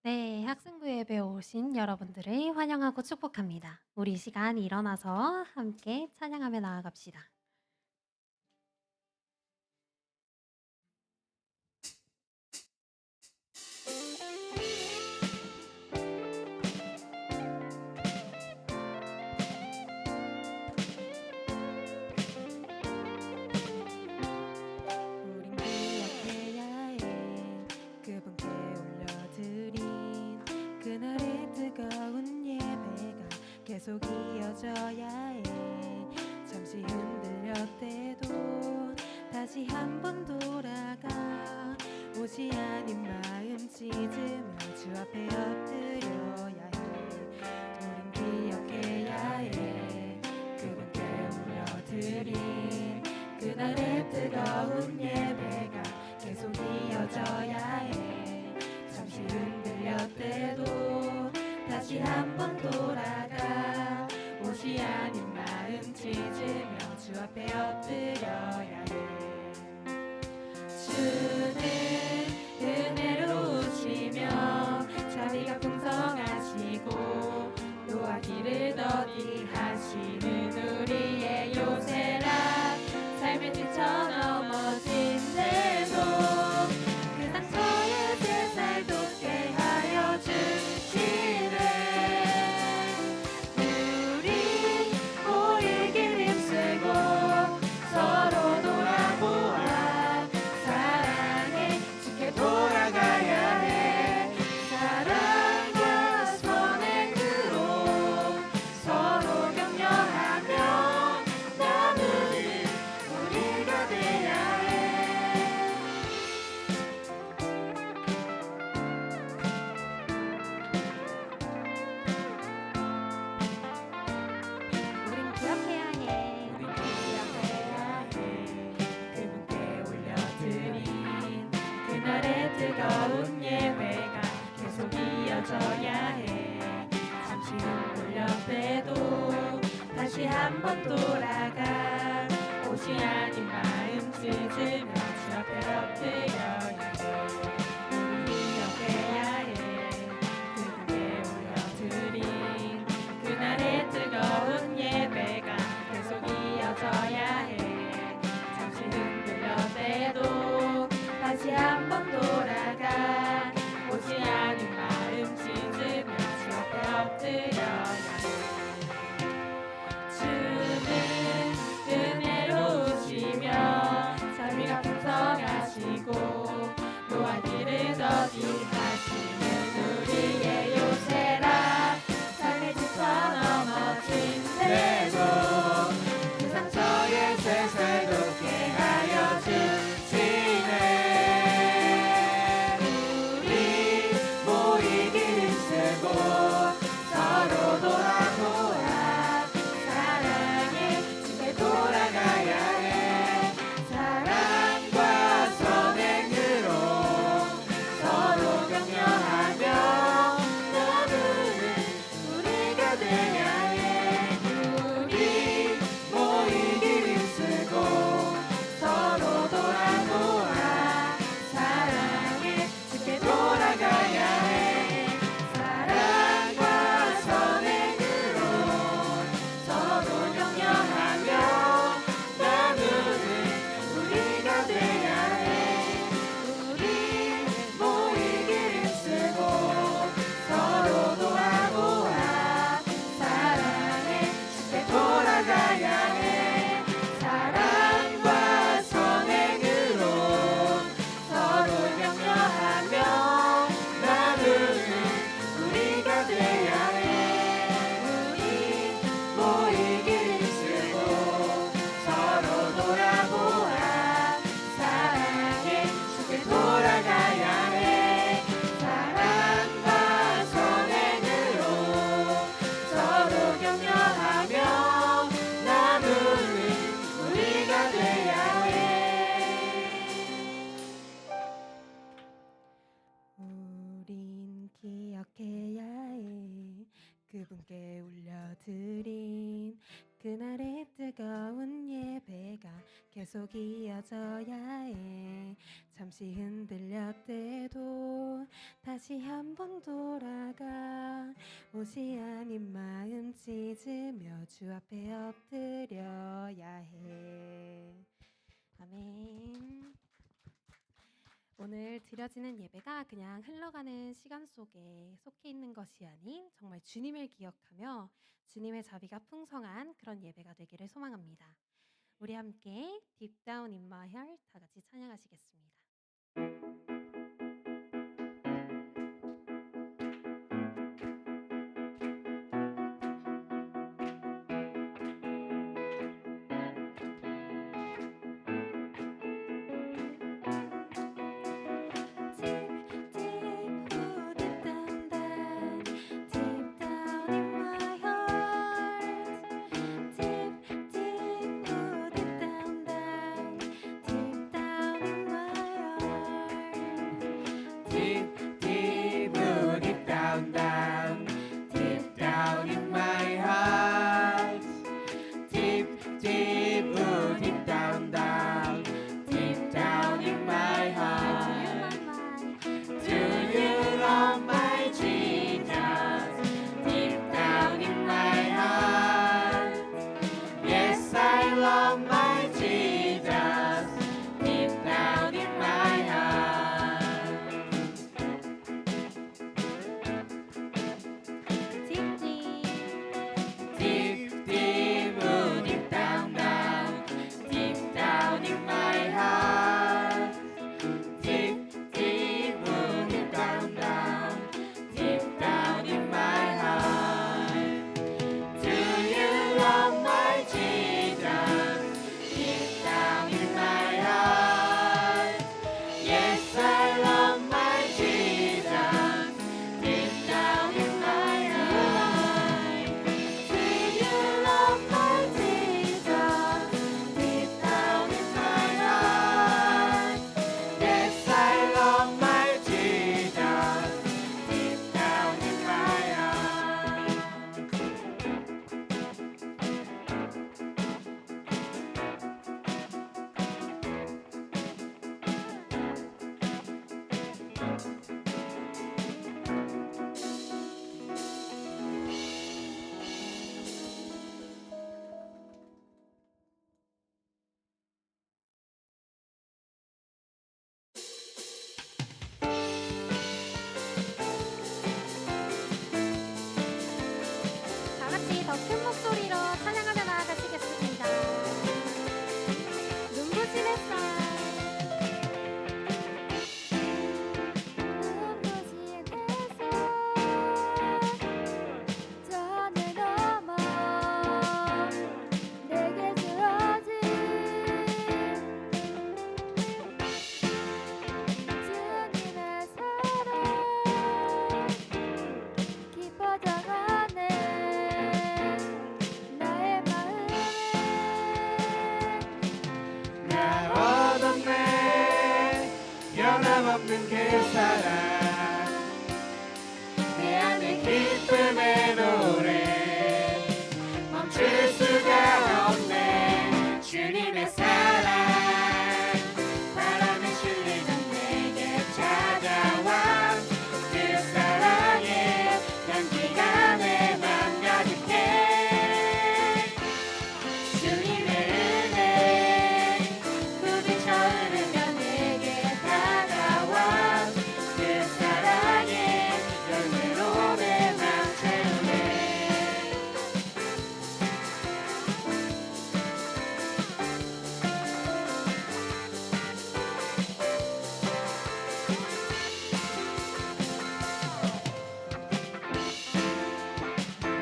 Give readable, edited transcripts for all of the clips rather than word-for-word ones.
네, 학생부 예배에 오신 여러분들을 환영하고 축복합니다. 우리 이 시간 일어나서 함께 찬양하며 나아갑시다. 우린 기억해야 해. 그분께 올려드린 그날의 뜨거운 예배가 계속 이어져야 해. 잠시 흔들렸대도 다시 한번 돌아가. 옷이 아닌 마음 찢으며 주 앞에 엎드려야 해. 우린 기억해야 해. 그분께 올려드린 그날의 뜨거운 예배가 계속 이어져야 해. 잠시 흔들렸대도 다시 한번 돌아가. 옷이 아닌 마음 찢으며 주 앞에 엎드려야 해. 주는 은혜로우시며 자비가 풍성하시고 노아 길을 더디하시는 우리의 요새라. 삶에 지쳐 넘어진대도 그 상처에 새살 돋게 하여 주시네. 우리 모이길 힘쓰고 서로 돌아보아. 사랑에 주께 돌아가야 해. 사랑과 선행으로 서로 격려하며 나누는 우리가 돼야 해. 우린 기억해야 해. 우린 기억해야 해. 그분께 올려드린 그날의 뜨거운 예배가 계속 이어져야 해. 잠시 흔들렸대도 다시 한번 돌아가. 옷이 아닌 마음 찢으며 주 앞에 엎드려야 해. 우린 기억해야 해. 그분께 올려드린 그날의 뜨거운 예배가 계속 이어져야 해. 잠시 흔들려대도 다시 한번 돌아가. 옷이 아닌 마음 찢으며 주 앞에 엎드려야 해. 주는 은혜로우시며 자비가 풍성하시고 노아 길을 더디하시는 우리의 요새라. 삶에 지쳐 넘어진대도 그 상처에 새살 돋게 하여 주시네. 우리 모이길 힘쓰고 서로 돌아보아. 사랑에 주께 돌아가야 해. 사랑과 선행으로 서로 격려하며 나누는 우리가 돼야 해. 우리 모이길 힘쓰고 서로 돌아보아. 사랑에 주께 돌아가야 해. 사랑과 선행으로 서로 격려하며 나누는 우리가 돼야 해. 우리 모이길 힘쓰고 서로 돌아보아. 사랑에 주께 돌아가야 해. 사랑과 선행으로 서로 격려하며 나누는 우리가 돼야 해. 우리 모이길 힘쓰고 서로 돌아보아. 사랑에 주께 돌아가야 해. 사랑과 선행으로 서로 격려하며 나누는 우리가 돼야 해. 우린 기억해야 해. 그분께 올려드린 그날의 뜨거운 예배가 계속 이어져야 해. 잠시 흔들렸대도 다시 한번 돌아가 옷이 아닌 마음 찢으며 주 앞에 엎드려야 해. 아멘. 오늘 드려지는 예배가 그냥 흘러가는 시간 속에 속해 있는 것이 아닌 정말 주님을 기억하며 주님의 자비가 풍성한 그런 예배가 되기를 소망합니다. 우리 함께 Deep Down in My Heart 다 같이 찬양하시겠습니다. 큰 목소리로 찬양하며 나아가시겠습니다. 눈부신 햇살 전에 넘어 내게 주어진 주님의 사랑 깊어져가네 나의 마음에 나 얻었네 변함없는 그 사랑 내 안에 기쁨의 노래 멈출 수가 없네 주님의 사랑 바람에 실리는 내게 찾아와 그 사랑에 향기가 내 맘 가득해 주님의 은혜 부비쳐 흐르며 내게 다가와 그 사랑에 열매로 내 맘 채우네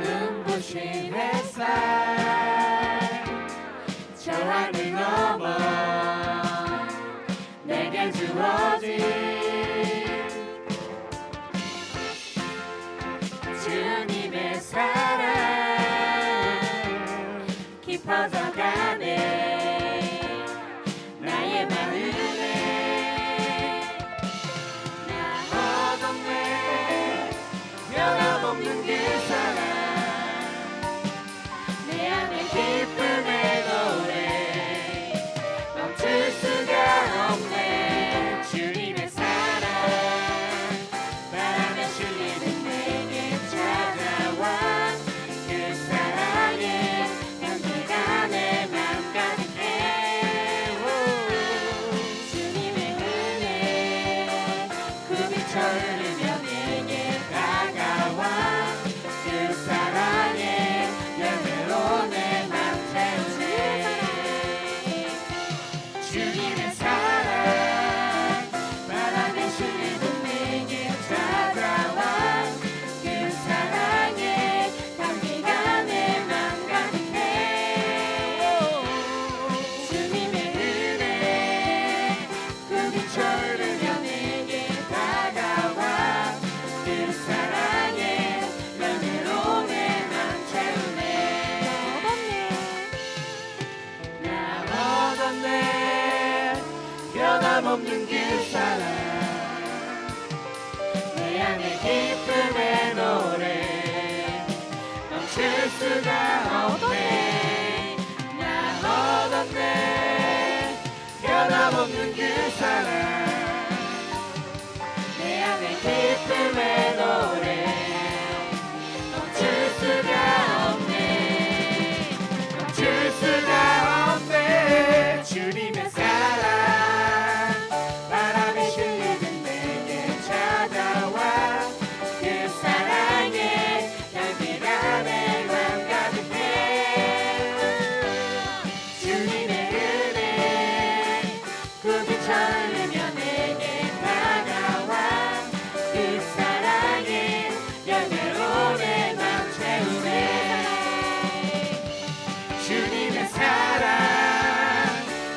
눈부신 햇살 저 하늘 넘어 내게 주어진 주님의 사랑 깊어져가네 나의 마음에 나 얻었네 변함없는 그 사랑 내 안에 기쁨의 노래 멈출 수가 없네 주님의 사랑 향해 기쁨의 노래 멈출 수가 없네 나 얻었네 변함없는 그 사랑 내 안에 기쁨의 노래 멈출 수가 없네 멈출 수가 없네 주님의 사랑 바람이 실리는 내게 찾아와 그 사랑에 향기가 내 맘 가득해 주님의 은혜 꿈이 철르며 내게 다가와 그 사랑에 열매로 내 맘 채우네 주님의 사랑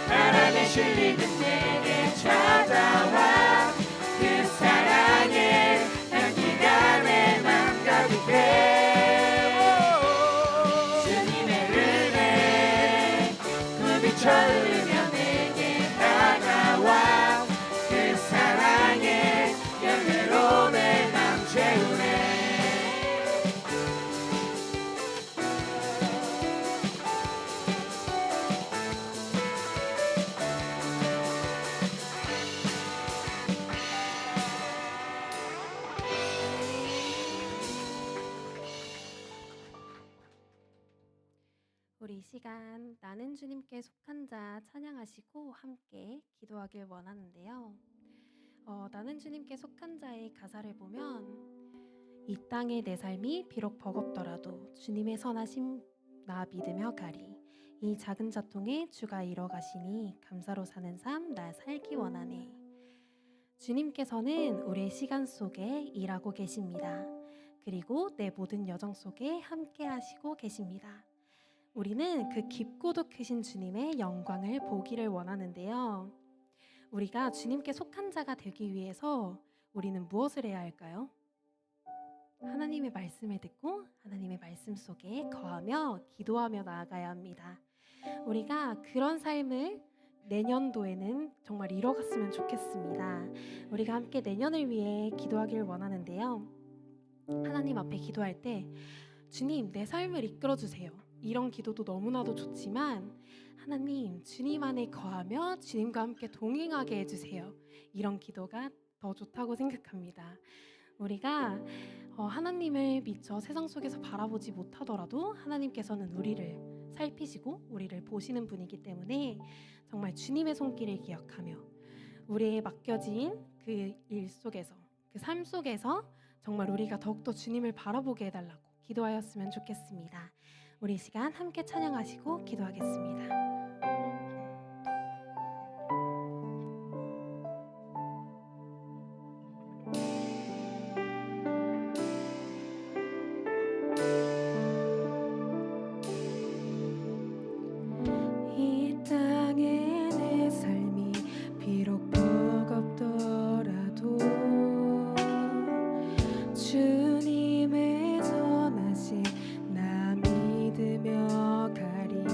바람에 실리는 내게 찾아와 그 사랑에 향기가 내 맘 가득해 주님의 은혜 꿈이 철르며 내게 다가와 그 사랑에 열매로 내 맘 채우네 우리 이 시간 나는 주님께 속한 자 찬양하시고 함께 기도하길 원하는데요. 나는 주님께 속한 자의 가사를 보면 이 땅의 내 삶이 비록 버겁더라도 주님의 선하심 나 믿으며 가리 이 작은 자통에 주가 이뤄가시니 감사로 사는 삶 나 살기 원하네. 주님께서는 우리의 시간 속에 일하고 계십니다. 그리고 내 모든 여정 속에 함께 하시고 계십니다. 우리는 그 깊고도 크신 주님의 영광을 보기를 원하는데요. 우리가 주님께 속한 자가 되기 위해서 우리는 무엇을 해야 할까요? 하나님의 말씀을 듣고 하나님의 말씀 속에 거하며 기도하며 나아가야 합니다. 우리가 그런 삶을 내년도에는 정말 이뤄갔으면 좋겠습니다. 우리가 함께 내년을 위해 기도하길 원하는데요. 하나님 앞에 기도할 때 주님 내 삶을 이끌어 주세요. 이런 기도도 너무나도 좋지만 하나님 주님 안에 거하며 주님과 함께 동행하게 해주세요. 이런 기도가 더 좋다고 생각합니다. 우리가 하나님을 미처 세상 속에서 바라보지 못하더라도 하나님께서는 우리를 살피시고 우리를 보시는 분이기 때문에 정말 주님의 손길을 기억하며 우리의 맡겨진 그 일 속에서 그 삶 속에서 정말 우리가 더욱더 주님을 바라보게 해달라고 기도하였으면 좋겠습니다. 우리 이 시간 함께 찬양하시고 기도하겠습니다. 이 땅에 내 삶이 비록 버겁더라도 주님의 선하심 나 믿으며 가리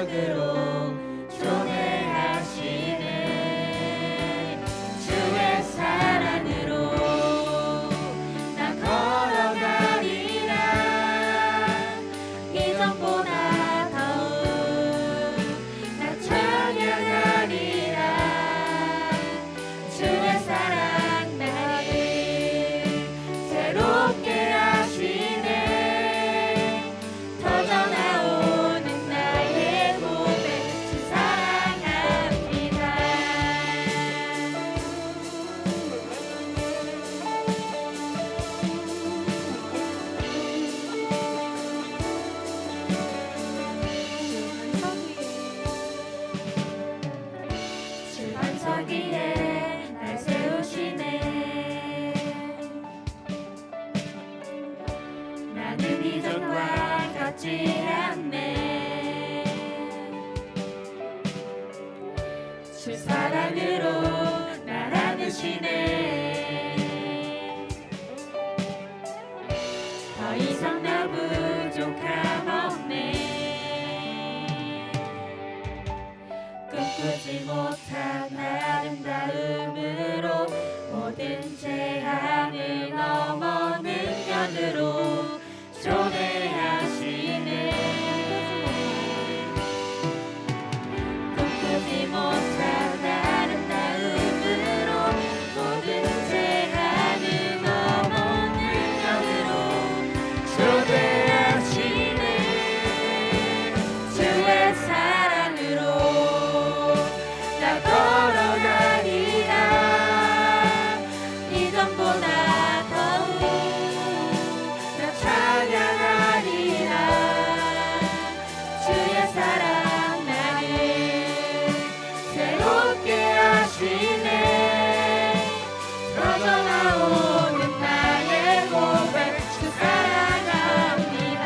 능력으로 교배하시네. 주의 사랑으로 나 걸어가리라. 이전보다 더욱 나 찬양하리라. 주의 사랑 나를 새롭게 하시네. 터져나오는 나의 고백 주 사랑합니다. 주 반석 위에 날 세우시네. 나는 이전과 같지 않네. 주 사랑으로 날 안으시네. 더 이상 나 부족함 없네. 꿈꾸지 못한 아름다움으로 모든 제한을 넘어 능력으로 교배하시네. 꿈꾸지 못한 아름다움으로 모든 제한을 넘어 능력으로 교배하시네. 주의 사랑으로 나 걸어가리라. 이전보다 더욱 나 찬양하리라. 주의 사랑 나를 새롭게 하시네. 터져나오는 나의 고백 주 사랑합니다.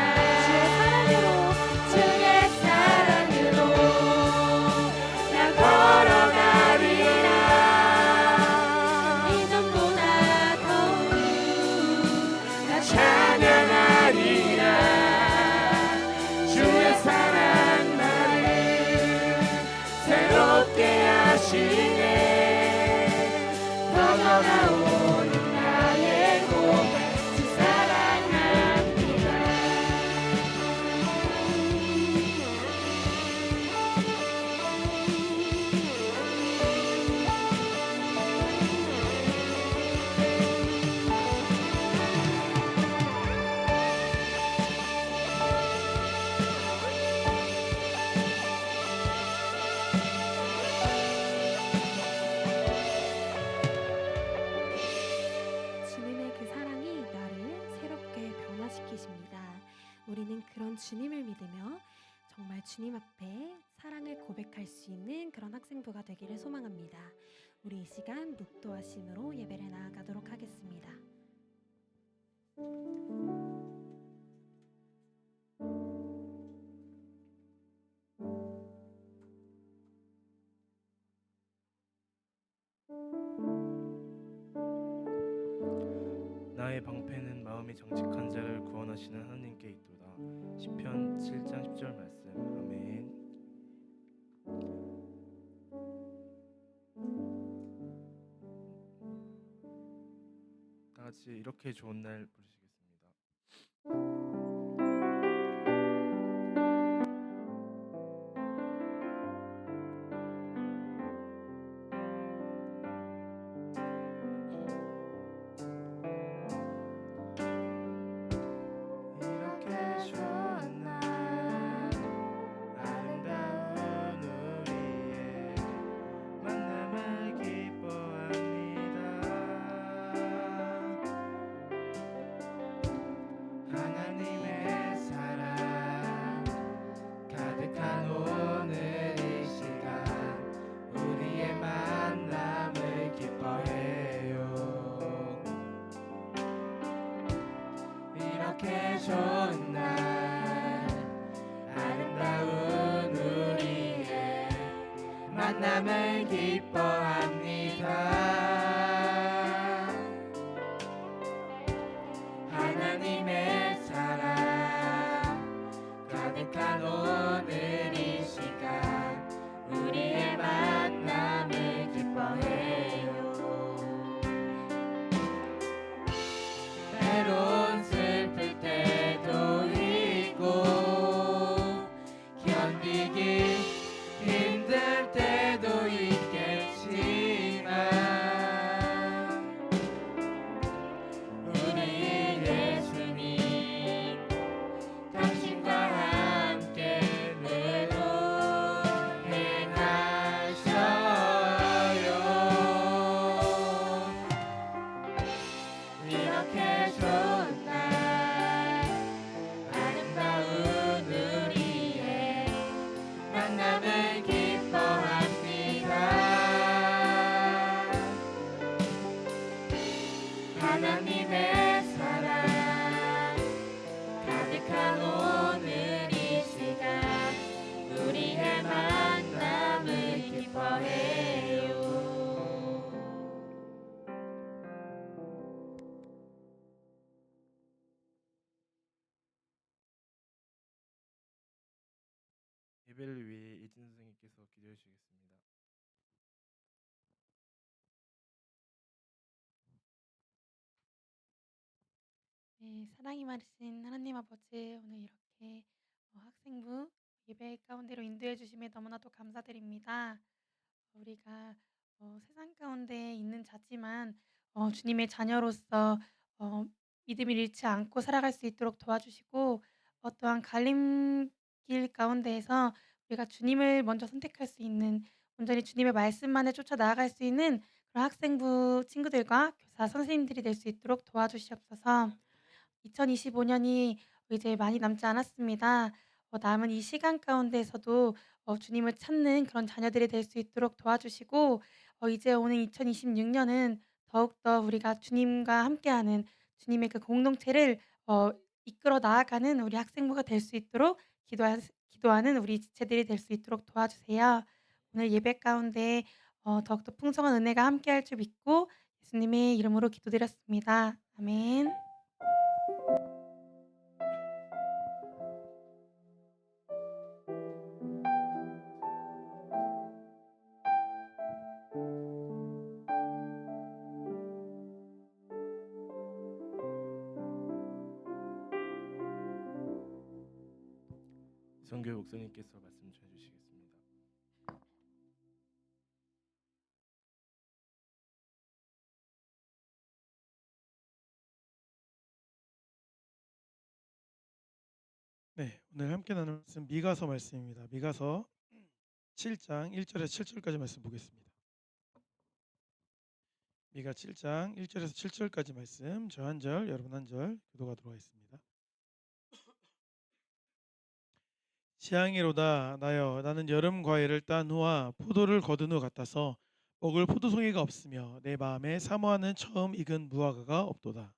주의 사랑으로 나 걸어가리라. 이전보다 더욱 나 찬양하리라. 주의 사랑 나를 새롭게 하시네. 터져나오는 나의 고백 주 사랑합니다. 주님의 그 사랑이 나를 새롭게 변화시키십니다. 우리는 그런 주님을 믿으며 정말 주님 앞에 사랑을 고백할 수 있는 그런 학생부가 되기를 소망합니다. 우리 이 시간 묵도하심으로 예배를 나아가도록 하겠습니다. 나의 방패는 마음이 정직한 자를 구원하시는 하나님께 있도다. 시편 7장 10절 말씀. 아멘. 다 같이 이렇게 좋은 날 부르시겠습니다. 이렇게 좋은 날 아름다운 우리의 만남을 기뻐합니다. 하나님의 사랑 가득한 오늘 이 시간 우리의 만남을 기뻐해요. 이렇게 좋은 날 아름다운 우리의 만남을 기뻐합니다. 하나님의 사랑 가득한 오늘 이 시간 예배를 위해 이진 선생님께서 기도해 주시겠습니다. 네, 사랑이 많으신 하나님 아버지, 오늘 이렇게 학생부 예배 가운데로 인도해 주심에 너무나도 감사드립니다. 우리가 세상 가운데 있는 자지만 주님의 자녀로서 어, 믿음을 잃지 않고 살아갈 수 있도록 도와주시고, 또한 갈림길 가운데에서 우리가 주님을 먼저 선택할 수 있는, 온전히 주님의 말씀만을 쫓아 나아갈 수 있는 그런 학생부 친구들과 교사 선생님들이 될 수 있도록 도와주시옵소서. 2025년이 이제 많이 남지 않았습니다. 남은 이 시간 가운데에서도 주님을 찾는 그런 자녀들이 될 수 있도록 도와주시고, 이제 오는 2026년은 더욱더 우리가 주님과 함께하는 주님의 그 공동체를 이끌어 나아가는 우리 학생부가 될 수 있도록 기도하는 우리 지체들이 될 수 있도록 도와주세요. 오늘 예배 가운데 더욱더 풍성한 은혜가 함께할 줄 믿고 예수님의 이름으로 기도드렸습니다. 아멘. 이성교 목사님께서 말씀 전해 주시겠습니다. 네, 오늘 함께 나눌 말씀 미가서 말씀입니다. 미가서 7장 1절에서 7절까지 말씀 보겠습니다. 미가 7장 1절에서 7절까지 말씀, 저 한 절, 여러분 한 절 교도가 들어와 있습니다. 지향이로다 나여 나는 여름 과일을 딴 후와 포도를 거둔 후 같아서 먹을 포도송이가 없으며 내 마음에 사모하는 처음 익은 무화과가 없도다.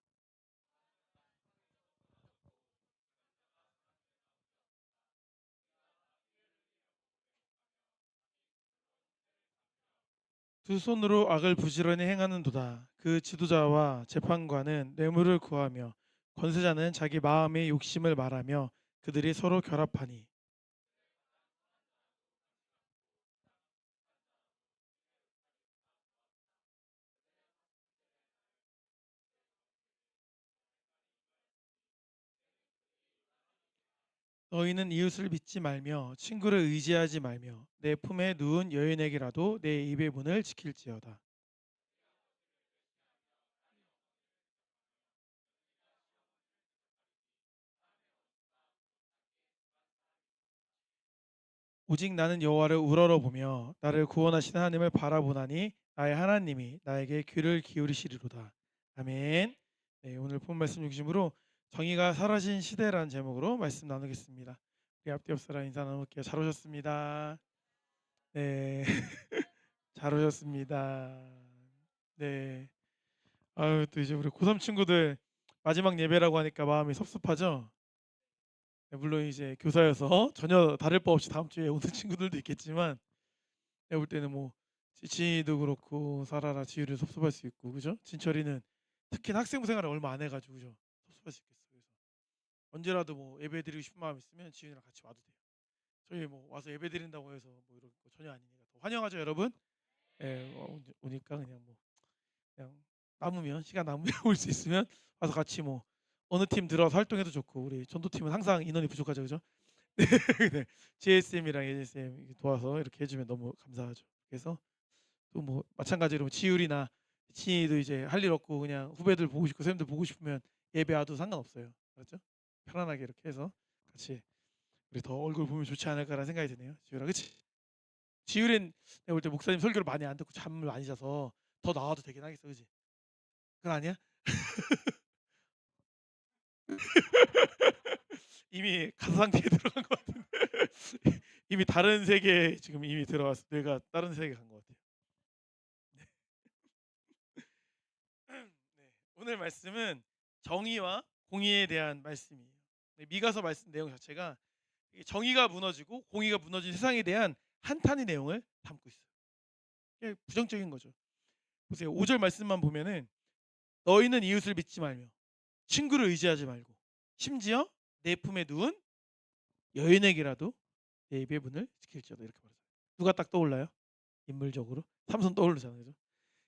두 손으로 악을 부지런히 행하는도다. 그 지도자와 재판관은 뇌물을 구하며 권세자는 자기 마음의 욕심을 말하며 그들이 서로 결합하니 너희는 이웃을 믿지 말며 친구를 의지하지 말며 내 품에 누운 여인에게라도 내 입의 문을 지킬지어다. 오직 나는 여호와를 우러러보며 나를 구원하시는 하나님을 바라보나니 나의 하나님이 나에게 귀를 기울이시리로다. 아멘. 네, 오늘 본 말씀 중심으로 정의가 사라진 시대라는 제목으로 말씀 나누겠습니다. 우리 앞뒤 옆사람 인사 나눌게요. 잘 오셨습니다. 네, 잘 오셨습니다. 네. 아유, 또 이제 우리 고3 친구들 마지막 예배라고 하니까 마음이 섭섭하죠. 네, 물론 이제 교사여서 전혀 다를 바 없이 다음 주에 오는 친구들도 있겠지만, 내가 볼 때는 뭐 지치도 그렇고 사라라 지율이 섭섭할 수 있고, 그죠? 진철이는 특히 학생부 생활을 얼마 안 해가지고 그죠? 섭섭할 수 있겠어. 그래서 언제라도 뭐 예배 드리고 싶은 마음 있으면 지윤이랑 같이 와도 돼요. 저희 뭐 와서 예배 드린다고 해서 뭐 이런 거 전혀 아니니까 더 환영하죠, 여러분. 예, 오니까 그냥 뭐 그냥 남으면 시간 남으면 올 수 있으면 와서 같이 뭐 어느 팀 들어와서 활동해도 좋고, 우리 전도팀은 항상 인원이 부족하죠, 그죠? 네, JSM이랑 ASM 도와서 이렇게 해주면 너무 감사하죠. 그래서 또 뭐 마찬가지로 지율이나 친이도 이제 할 일 없고 그냥 후배들 보고 싶고 선생님들 보고 싶으면 예배 와도 상관없어요. 그렇죠? 편안하게 이렇게 해서 같이 우리 더 얼굴 보면 좋지 않을까라는 생각이 드네요. 지율아, 그치? 지율은 내가 볼 때 목사님 설교를 많이 안 듣고 잠을 많이 자서 더 나와도 되긴 하겠어, 그지? 그건 아니야? 이미 가사 상태에 들어간 것 같은데 이미 다른 세계에 지금 이미 들어왔어. 뇌가 다른 세계 간 것 같아요. 네. 오늘 말씀은 정의와 공의에 대한 말씀이에요. 네, 미가서 말씀 내용 자체가 이게 정의가 무너지고 공의가 무너진 세상에 대한 한탄의 내용을 담고 있어요. 이게 부정적인 거죠. 보세요. 5절 말씀만 보면은 너희는 이웃을 믿지 말며 친구를 의지하지 말고 심지어 내 품에 누운 여인에게라도 예배분을 지킬지어다 이렇게 말했어요. 누가 딱 떠올라요? 인물적으로 삼손 떠오르잖아요. 그죠?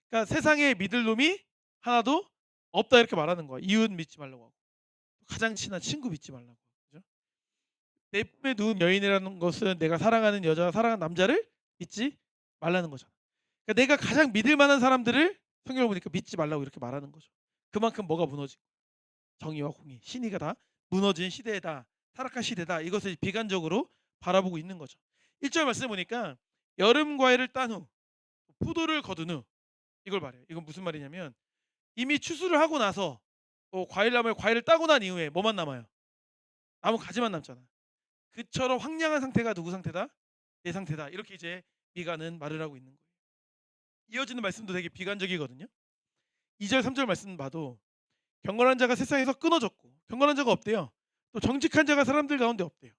그러니까 세상에 믿을 놈이 하나도 없다 이렇게 말하는 거야. 이웃 믿지 말라고 하고 가장 친한 친구 믿지 말라고. 그죠? 내 품에 누운 여인이라는 것은 내가 사랑하는 여자가 사랑하는 남자를 믿지 말라는 거잖아. 그러니까 내가 가장 믿을 만한 사람들을 성경을 보니까 믿지 말라고 이렇게 말하는 거죠. 그만큼 뭐가 무너지고 정의와 공의, 신의가 다 무너진 시대다, 타락한 시대다. 이것을 비관적으로 바라보고 있는 거죠. 1절 말씀 보니까 여름 과일을 딴 후 포도를 거둔 후 이걸 말해요. 이건 무슨 말이냐면 이미 추수를 하고 나서 과일나무에 과일을 따고 난 이후에 뭐만 남아요? 나무 가지만 남잖아. 그처럼 황량한 상태가 누구 상태다? 내 상태다. 이렇게 이제 미가는 말을 하고 있는 거예요. 이어지는 말씀도 되게 비관적이거든요. 2절 3절 말씀 봐도 경건한 자가 세상에서 끊어졌고 경건한 자가 없대요. 또 정직한 자가 사람들 가운데 없대요.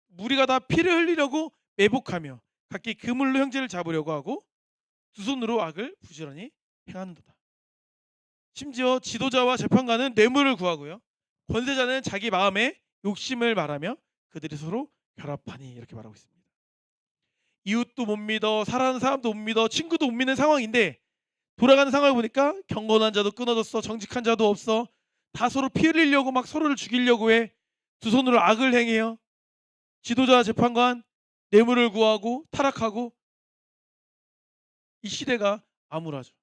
무리가 다 피를 흘리려고 매복하며 각기 그물로 형제를 잡으려고 하고 두 손으로 악을 부지런히 행하는도다. 심지어 지도자와 재판관은 뇌물을 구하고요. 권세자는 자기 마음의 욕심을 말하며 그들이 서로 결합하니 이렇게 말하고 있습니다. 이웃도 못 믿어, 사랑하는 사람도 못 믿어, 친구도 못 믿는 상황인데 돌아가는 상황을 보니까 경건한 자도 끊어졌어, 정직한 자도 없어. 다 서로 피 흘리려고 막 서로를 죽이려고 해. 두 손으로 악을 행해요. 지도자, 재판관 뇌물을 구하고 타락하고 이 시대가 암울하죠.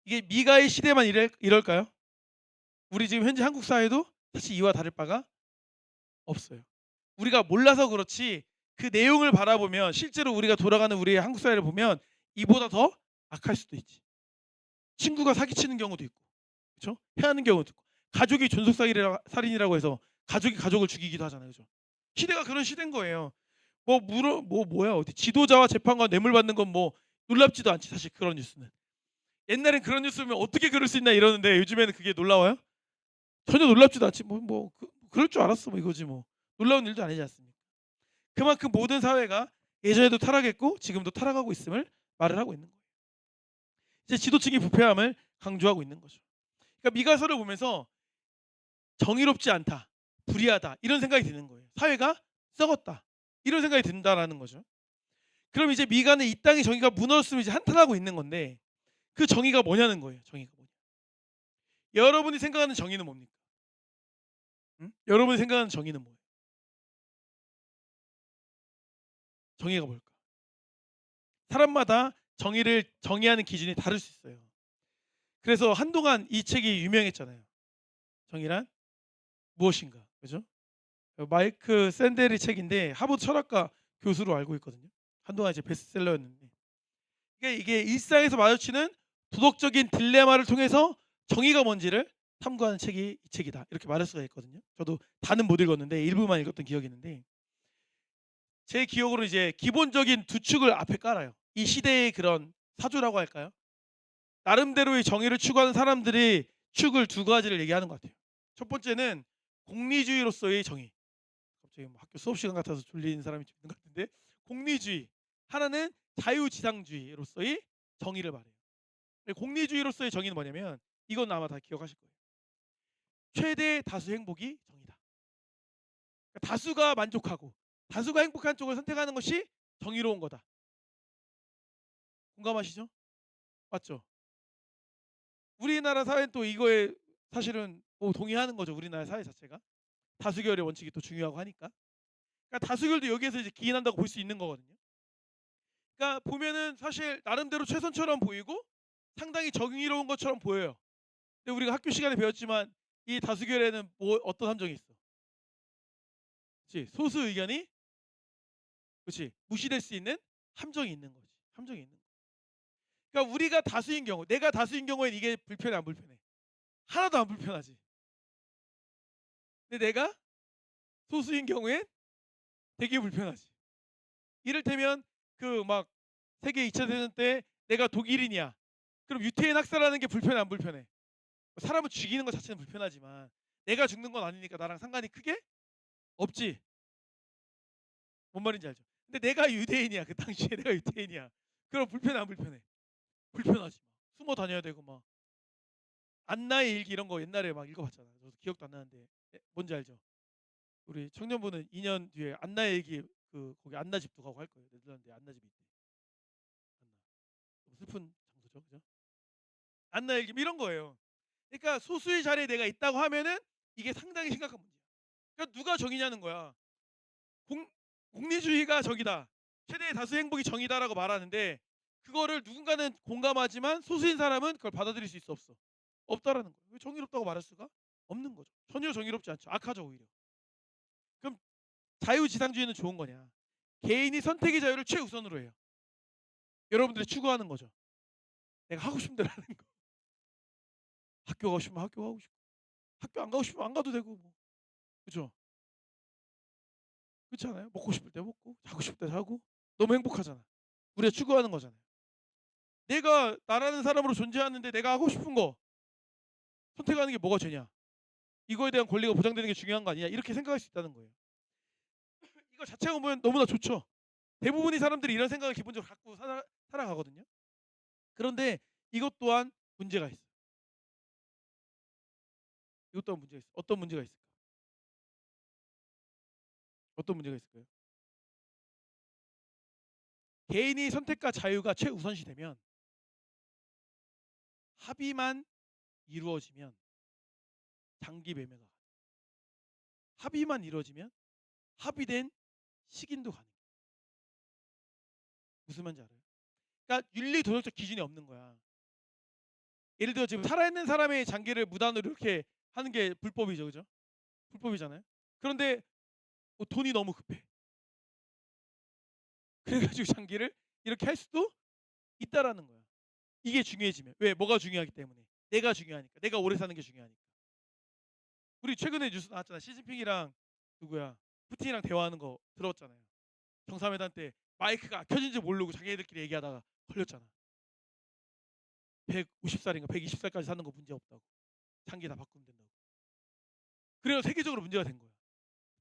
이게 미가의 시대만 이럴까요? 우리 지금 현재 한국 사회도 사실 이와 다를 바가 없어요. 우리가 몰라서 그렇지 그 내용을 바라보면 실제로 우리가 돌아가는 우리의 한국 사회를 보면 이보다 더 악할 수도 있지. 친구가 사기치는 경우도 있고, 그렇죠? 해하는 경우도 있고, 가족이 존속살인이라고 해서 가족이 가족을 죽이기도 하잖아요, 그렇죠? 시대가 그런 시대인 거예요. 뭐야 어디 지도자와 재판관 뇌물 받는 건 뭐 놀랍지도 않지 사실 그런 뉴스는. 옛날엔 그런 뉴스면 어떻게 그럴 수 있나 이러는데 요즘에는 그게 놀라워요? 전혀 놀랍지도 않지. 그럴 줄 알았어 뭐 이거지 뭐. 놀라운 일도 아니지 않습니까? 그만큼 모든 사회가 예전에도 타락했고 지금도 타락하고 있음을 말을 하고 있는 거예요. 이제 지도층이 부패함을 강조하고 있는 거죠. 그러니까 미가서를 보면서 정의롭지 않다, 불의하다 이런 생각이 드는 거예요. 사회가 썩었다 이런 생각이 든다라는 거죠. 그럼 이제 미가는 이 땅의 정의가 무너졌으면 이제 한탄하고 있는 건데 그 정의가 뭐냐는 거예요. 정의가 뭐냐? 여러분이 생각하는 정의는 뭡니까? 응? 여러분이 생각하는 정의는 뭐예요? 정의가 뭘까? 사람마다 정의를 정의하는 기준이 다를 수 있어요. 그래서 한동안 이 책이 유명했잖아요. 정의란 무엇인가? 그죠? 마이크 샌델의 책인데 하버드 철학과 교수로 알고 있거든요. 한동안 이제 베스트셀러였는데 이게 일상에서 마주치는 도덕적인 딜레마를 통해서 정의가 뭔지를 탐구하는 책이 이 책이다. 이렇게 말할 수가 있거든요. 저도 다는 못 읽었는데 일부만 읽었던 기억이 있는데 제 기억으로 이제 기본적인 두 축을 앞에 깔아요. 이 시대의 그런 사조라고 할까요? 나름대로의 정의를 추구하는 사람들이 축을 두 가지를 얘기하는 것 같아요. 첫 번째는 공리주의로서의 정의. 갑자기 뭐 학교 수업 시간 같아서 졸리는 사람이 좀 있는 것 같은데 공리주의. 하나는 자유지상주의로서의 정의를 말해요. 공리주의로서의 정의는 뭐냐면 이건 아마 다 기억하실 거예요. 최대 다수 행복이 정의다. 그러니까 다수가 만족하고 다수가 행복한 쪽을 선택하는 것이 정의로운 거다. 공감하시죠? 맞죠? 우리나라 사회는 또 이거에 사실은 동의하는 거죠. 우리나라 사회 자체가 다수결의 원칙이 또 중요하고 하니까. 그러니까 다수결도 여기에서 이제 기인한다고 볼 수 있는 거거든요. 그러니까 보면은 사실 나름대로 최선처럼 보이고 상당히 정의로운 것처럼 보여요. 근데 우리가 학교 시간에 배웠지만 이 다수결에는 어떤 함정이 있어? 그렇지? 소수 의견이 그렇지? 무시될 수 있는 함정이 있는 거지. 함정이 있는 거. 그러니까 우리가 다수인 경우, 내가 다수인 경우엔 이게 불편해 안 불편해? 하나도 안 불편하지. 근데 내가 소수인 경우엔 되게 불편하지. 이를테면 그 막 세계 2차 대전 때 내가 독일인이야. 그럼 유태인 학살하는 게 불편해 안 불편해? 사람을 죽이는 것 자체는 불편하지만 내가 죽는 건 아니니까 나랑 상관이 크게 없지. 뭔 말인지 알죠? 근데 내가 유대인이야. 그 당시에 내가 유대인이야. 그럼 불편해 안 불편해? 불편하지. 숨어 다녀야 되고 막 안나의 일기 이런 거 옛날에 막 읽어봤잖아요. 저도 기억도 안 나는데 뭔지 알죠? 우리 청년부는 2년 뒤에 안나 얘기 거기 안나 집도 가고 할 거예요. 네덜란드에 안나 집이 있대. 안나. 좀 슬픈 장소죠, 그죠? 안나 얘기 이런 거예요. 그러니까 소수의 자리에 내가 있다고 하면은 이게 상당히 심각한 문제야. 그러니까 누가 정의냐는 거야. 공, 공리주의가 정의다. 최대의 다수의 행복이 정의다라고 말하는데 그거를 누군가는 공감하지만 소수인 사람은 그걸 받아들일 수 있어 없어. 없다라는 거예요. 왜 정의롭다고 말할 수가 없는 거죠. 전혀 정의롭지 않죠. 악하죠 오히려. 그럼 자유지상주의는 좋은 거냐? 개인이 선택의 자유를 최우선으로 해요. 여러분들이 추구하는 거죠. 내가 하고 싶은 대로 하는 거. 학교 가고 싶으면 학교 가고 싶고 학교 안 가고 싶으면 안 가도 되고 뭐. 그죠? 그렇지 않아요? 먹고 싶을 때 먹고 자고 싶을 때 자고 너무 행복하잖아. 우리가 추구하는 거잖아요. 내가 나라는 사람으로 존재하는데 내가 하고 싶은 거 선택하는 게 뭐가 죄냐? 이거에 대한 권리가 보장되는 게 중요한 거 아니냐? 이렇게 생각할 수 있다는 거예요. 이거 자체가 보면 너무나 좋죠. 대부분의 사람들이 이런 생각을 기본적으로 갖고 살아가거든요. 그런데 이것 또한 문제가 있어요. 이것 또한 문제가 있어요. 어떤 문제가 있을까? 어떤 문제가 있을까요? 개인의 선택과 자유가 최우선시되면 합의만 이루어지면 장기 매매가 가능해요. 합의만 이루어지면 합의된 식인도 가능해요. 무슨 말인지 알아요? 그러니까 윤리 도덕적 기준이 없는 거야. 예를 들어 지금 살아있는 사람의 장기를 무단으로 이렇게 하는 게 불법이죠, 그죠? 불법이잖아요. 그런데 뭐 돈이 너무 급해. 그래가지고 장기를 이렇게 할 수도 있다라는 거야. 이게 중요해지면 왜? 뭐가 중요하기 때문에. 내가 중요하니까. 내가 오래 사는 게 중요하니까. 우리 최근에 뉴스 나왔잖아. 시진핑이랑 누구야? 푸틴이랑 대화하는 거 들었잖아요. 정상회담 때 마이크가 켜진지 모르고 자기네들끼리 얘기하다가 걸렸잖아. 150살인가 120살까지 사는 거 문제 없다고. 장기 다 바꾸면 된다고. 그래서 세계적으로 문제가 된 거야.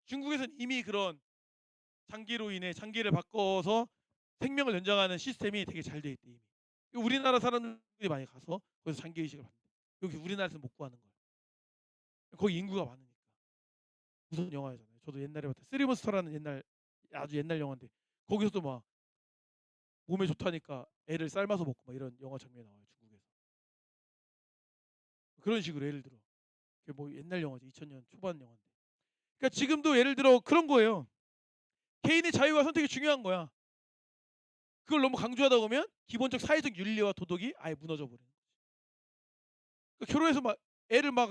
중국에서는 이미 그런 장기로 인해 장기를 바꿔서 생명을 연장하는 시스템이 되게 잘 돼 있대 이미. 우리나라 사람들이 많이 가서 거기서 장기 이식을 받는데 여기 우리나라에서 못 구하는 거야. 거기 인구가 많으니까. 무슨 영화잖아요. 저도 옛날에 봤던 쓰리몬스터라는 옛날 아주 옛날 영화인데 거기서도 막 몸에 좋다니까 애를 삶아서 먹고 막 이런 영화 장면이 나와요 중국에서. 그런 식으로 예를 들어 그게 뭐 옛날 영화지 2000년 초반 영화인데. 그러니까 지금도 예를 들어 그런 거예요. 개인의 자유와 선택이 중요한 거야. 그걸 너무 강조하다 보면 기본적 사회적 윤리와 도덕이 아예 무너져 버리는 거지. 그러니까 결혼해서 막 애를 막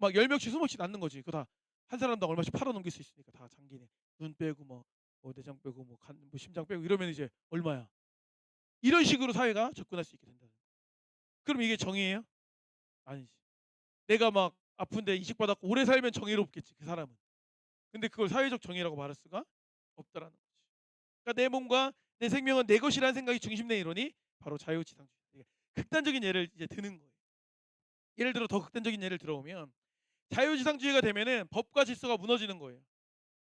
10명씩 20명씩 낳는 거지. 그거 다 한 사람당 얼마씩 팔아넘길 수 있으니까 다 장기네. 눈 빼고 뭐 내장 빼고 뭐 심장 빼고 이러면 이제 얼마야. 이런 식으로 사회가 접근할 수 있게 된다는 거야. 그럼 이게 정의예요? 아니지. 내가 막 아픈데 이식 받았고 오래 살면 정의롭겠지 그 사람은. 근데 그걸 사회적 정의라고 말할 수가 없다라는 거지. 그러니까 내 몸과 내 생명은 내 것이라는 생각이 중심된 이론이 바로 자유지상주의. 극단적인 예를 이제 드는 거예요. 예를 들어 더 극단적인 예를 들어보면 자유지상주의가 되면은 법과 질서가 무너지는 거예요.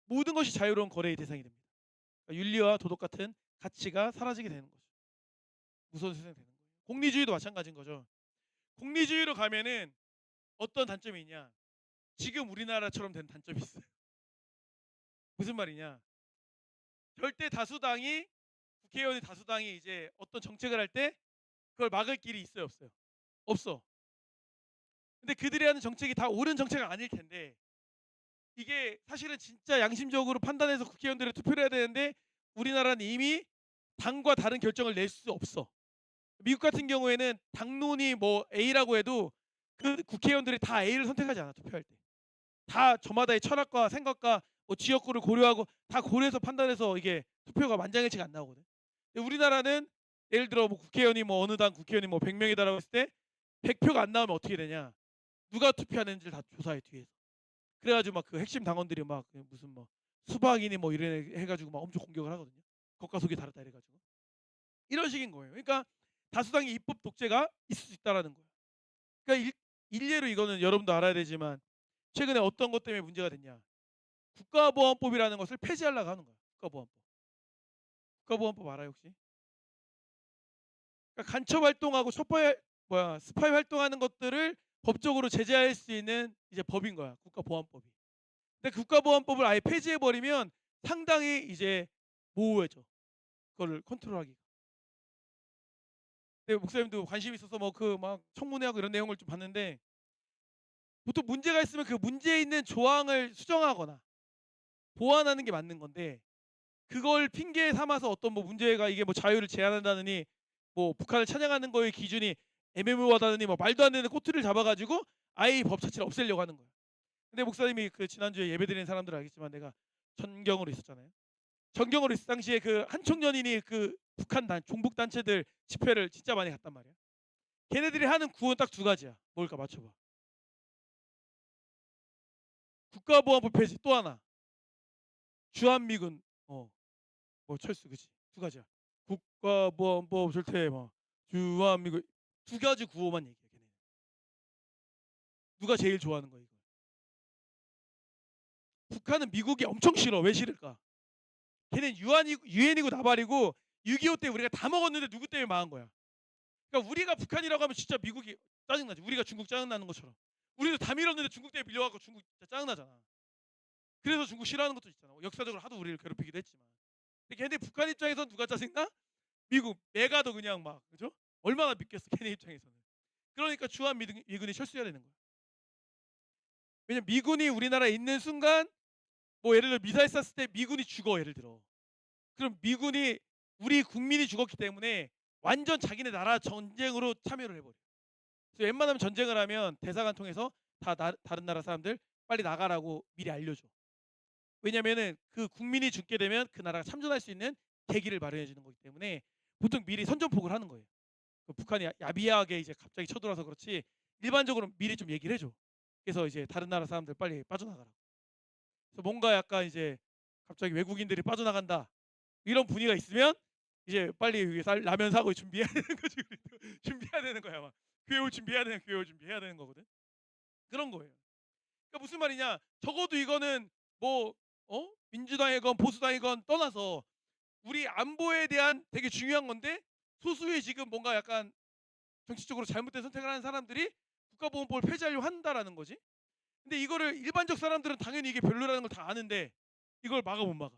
모든 것이 자유로운 거래의 대상이 됩니다. 그러니까 윤리와 도덕 같은 가치가 사라지게 되는 거죠. 무서운 세상이 되는 거예요. 공리주의도 마찬가지인 거죠. 공리주의로 가면은 어떤 단점이 있냐? 지금 우리나라처럼 된 단점이 있어요. 무슨 말이냐? 절대 다수당이 국회의원의 다수당이 이제 어떤 정책을 할 때 그걸 막을 길이 있어요, 없어요? 없어. 근데 그들이 하는 정책이 다 옳은 정책은 아닐 텐데 이게 사실은 진짜 양심적으로 판단해서 국회의원들의 투표를 해야 되는데 우리나라는 이미 당과 다른 결정을 낼 수 없어. 미국 같은 경우에는 당론이 뭐 A라고 해도 그 국회의원들이 다 A를 선택하지 않아 투표할 때. 다 저마다의 철학과 생각과 뭐 지역구를 고려하고 다 고려해서 판단해서 이게 투표가 만장일치가 안 나오거든. 근데 우리나라는 예를 들어 뭐 국회의원이 뭐 어느 당 국회의원이 뭐 100명이다라고 했을 때 100표가 안 나오면 어떻게 되냐? 누가 투표하는지를 다 조사해 뒤에서. 그래가지고 막 그 핵심 당원들이 막 무슨 뭐 수박이니 뭐 이런 해가지고 막 엄청 공격을 하거든요. 겉과 속이 다르다 이래가지고 이런 식인 거예요. 그러니까 다수당의 입법 독재가 있을 수 있다라는 거예요. 그러니까 일례로 이거는 여러분도 알아야 되지만 최근에 어떤 것 때문에 문제가 됐냐? 국가보안법이라는 것을 폐지하려고 하는 거야. 국가보안법. 국가보안법 알아요 혹시? 그러니까 간첩 활동하고 스파이 활동하는 것들을 법적으로 제재할 수 있는 이제 법인 거야. 국가보안법이. 근데 국가보안법을 아예 폐지해 버리면 상당히 이제 모호해져. 그거를 컨트롤하기. 근데 목사님도 관심 있어서 뭐 그 막 청문회하고 이런 내용을 좀 봤는데 보통 문제가 있으면 그 문제에 있는 조항을 수정하거나 보완하는 게 맞는 건데 그걸 핑계 삼아서 어떤 뭐 문제가 이게 뭐 자유를 제한한다느니 뭐 북한을 찬양하는 거의 기준이 애매모호하다느니 뭐 말도 안 되는 꼬투리를 잡아가지고 아예 이 법 자체를 없애려고 하는 거예요. 근데 목사님이 그 지난주에 예배드리는 사람들은 알겠지만 내가 전경으로 있었잖아요. 전경으로 있을 당시에 그 한총련인이 그 북한 종북 단체들 집회를 진짜 많이 갔단 말이야. 걔네들이 하는 구호는 딱 두 가지야. 뭘까 맞춰봐. 국가보안법 폐지 또 하나. 주한미군 뭐 철수 그치 두 가지야. 국가보안법 절대 뭐 주한미군 두 가지 구호만 얘기해. 걔네. 누가 제일 좋아하는 거야 이거? 북한은 미국이 엄청 싫어. 왜 싫을까? 걔는 유엔이고 나발이고 6.25 때 우리가 다 먹었는데 누구 때문에 망한 거야? 그러니까 우리가 북한이라고 하면 진짜 미국이 짜증나지. 우리가 중국 짜증나는 것처럼. 우리도 다 밀었는데 중국 때문에 밀려갖고 중국 진짜 짜증나잖아. 그래서 중국 싫어하는 것도 있잖아. 역사적으로 하도 우리를 괴롭히기도 했지만. 근데 걔네 북한 입장에선 누가 짜증나? 미국. 메가도 그냥 막 그죠? 얼마나 믿겠어 걔네 입장에서는. 그러니까 주한 미군이 철수해야 되는 거야. 왜냐면 미군이 우리나라에 있는 순간 뭐 예를 들어 미사일 쐈을 때 미군이 죽어 예를 들어. 그럼 미군이 우리 국민이 죽었기 때문에 완전 자기네 나라 전쟁으로 참여를 해버려. 그래서 웬만하면 전쟁을 하면 대사관 통해서 다른 나라 사람들 빨리 나가라고 미리 알려줘. 왜냐면은 그 국민이 죽게 되면 그 나라가 참전할 수 있는 계기를 마련해 주는 거기 때문에 보통 미리 선전포고를 하는 거예요. 그 북한이 야비하게 이제 갑자기 쳐들어와서 그렇지 일반적으로 미리 좀 얘기를 해줘. 그래서 이제 다른 나라 사람들 빨리 빠져나가라. 그래서 뭔가 약간 이제 갑자기 외국인들이 빠져나간다 이런 분위기가 있으면 이제 빨리 여기 라면 사고 준비해야 되는 거지. 우리도. 준비해야 되는 거야. 막 교회 올 준비해야 되는 교회 올 준비해야 되는 거거든. 그런 거예요. 그러니까 무슨 말이냐? 적어도 이거는 뭐 민주당이건 보수당이건 떠나서 우리 안보에 대한 되게 중요한 건데 소수의 지금 뭔가 약간 정치적으로 잘못된 선택을 하는 사람들이 국가보안법을 폐지하려고 한다라는 거지. 근데 이거를 일반적 사람들은 당연히 이게 별로라는 걸 다 아는데 이걸 막아 못 막아.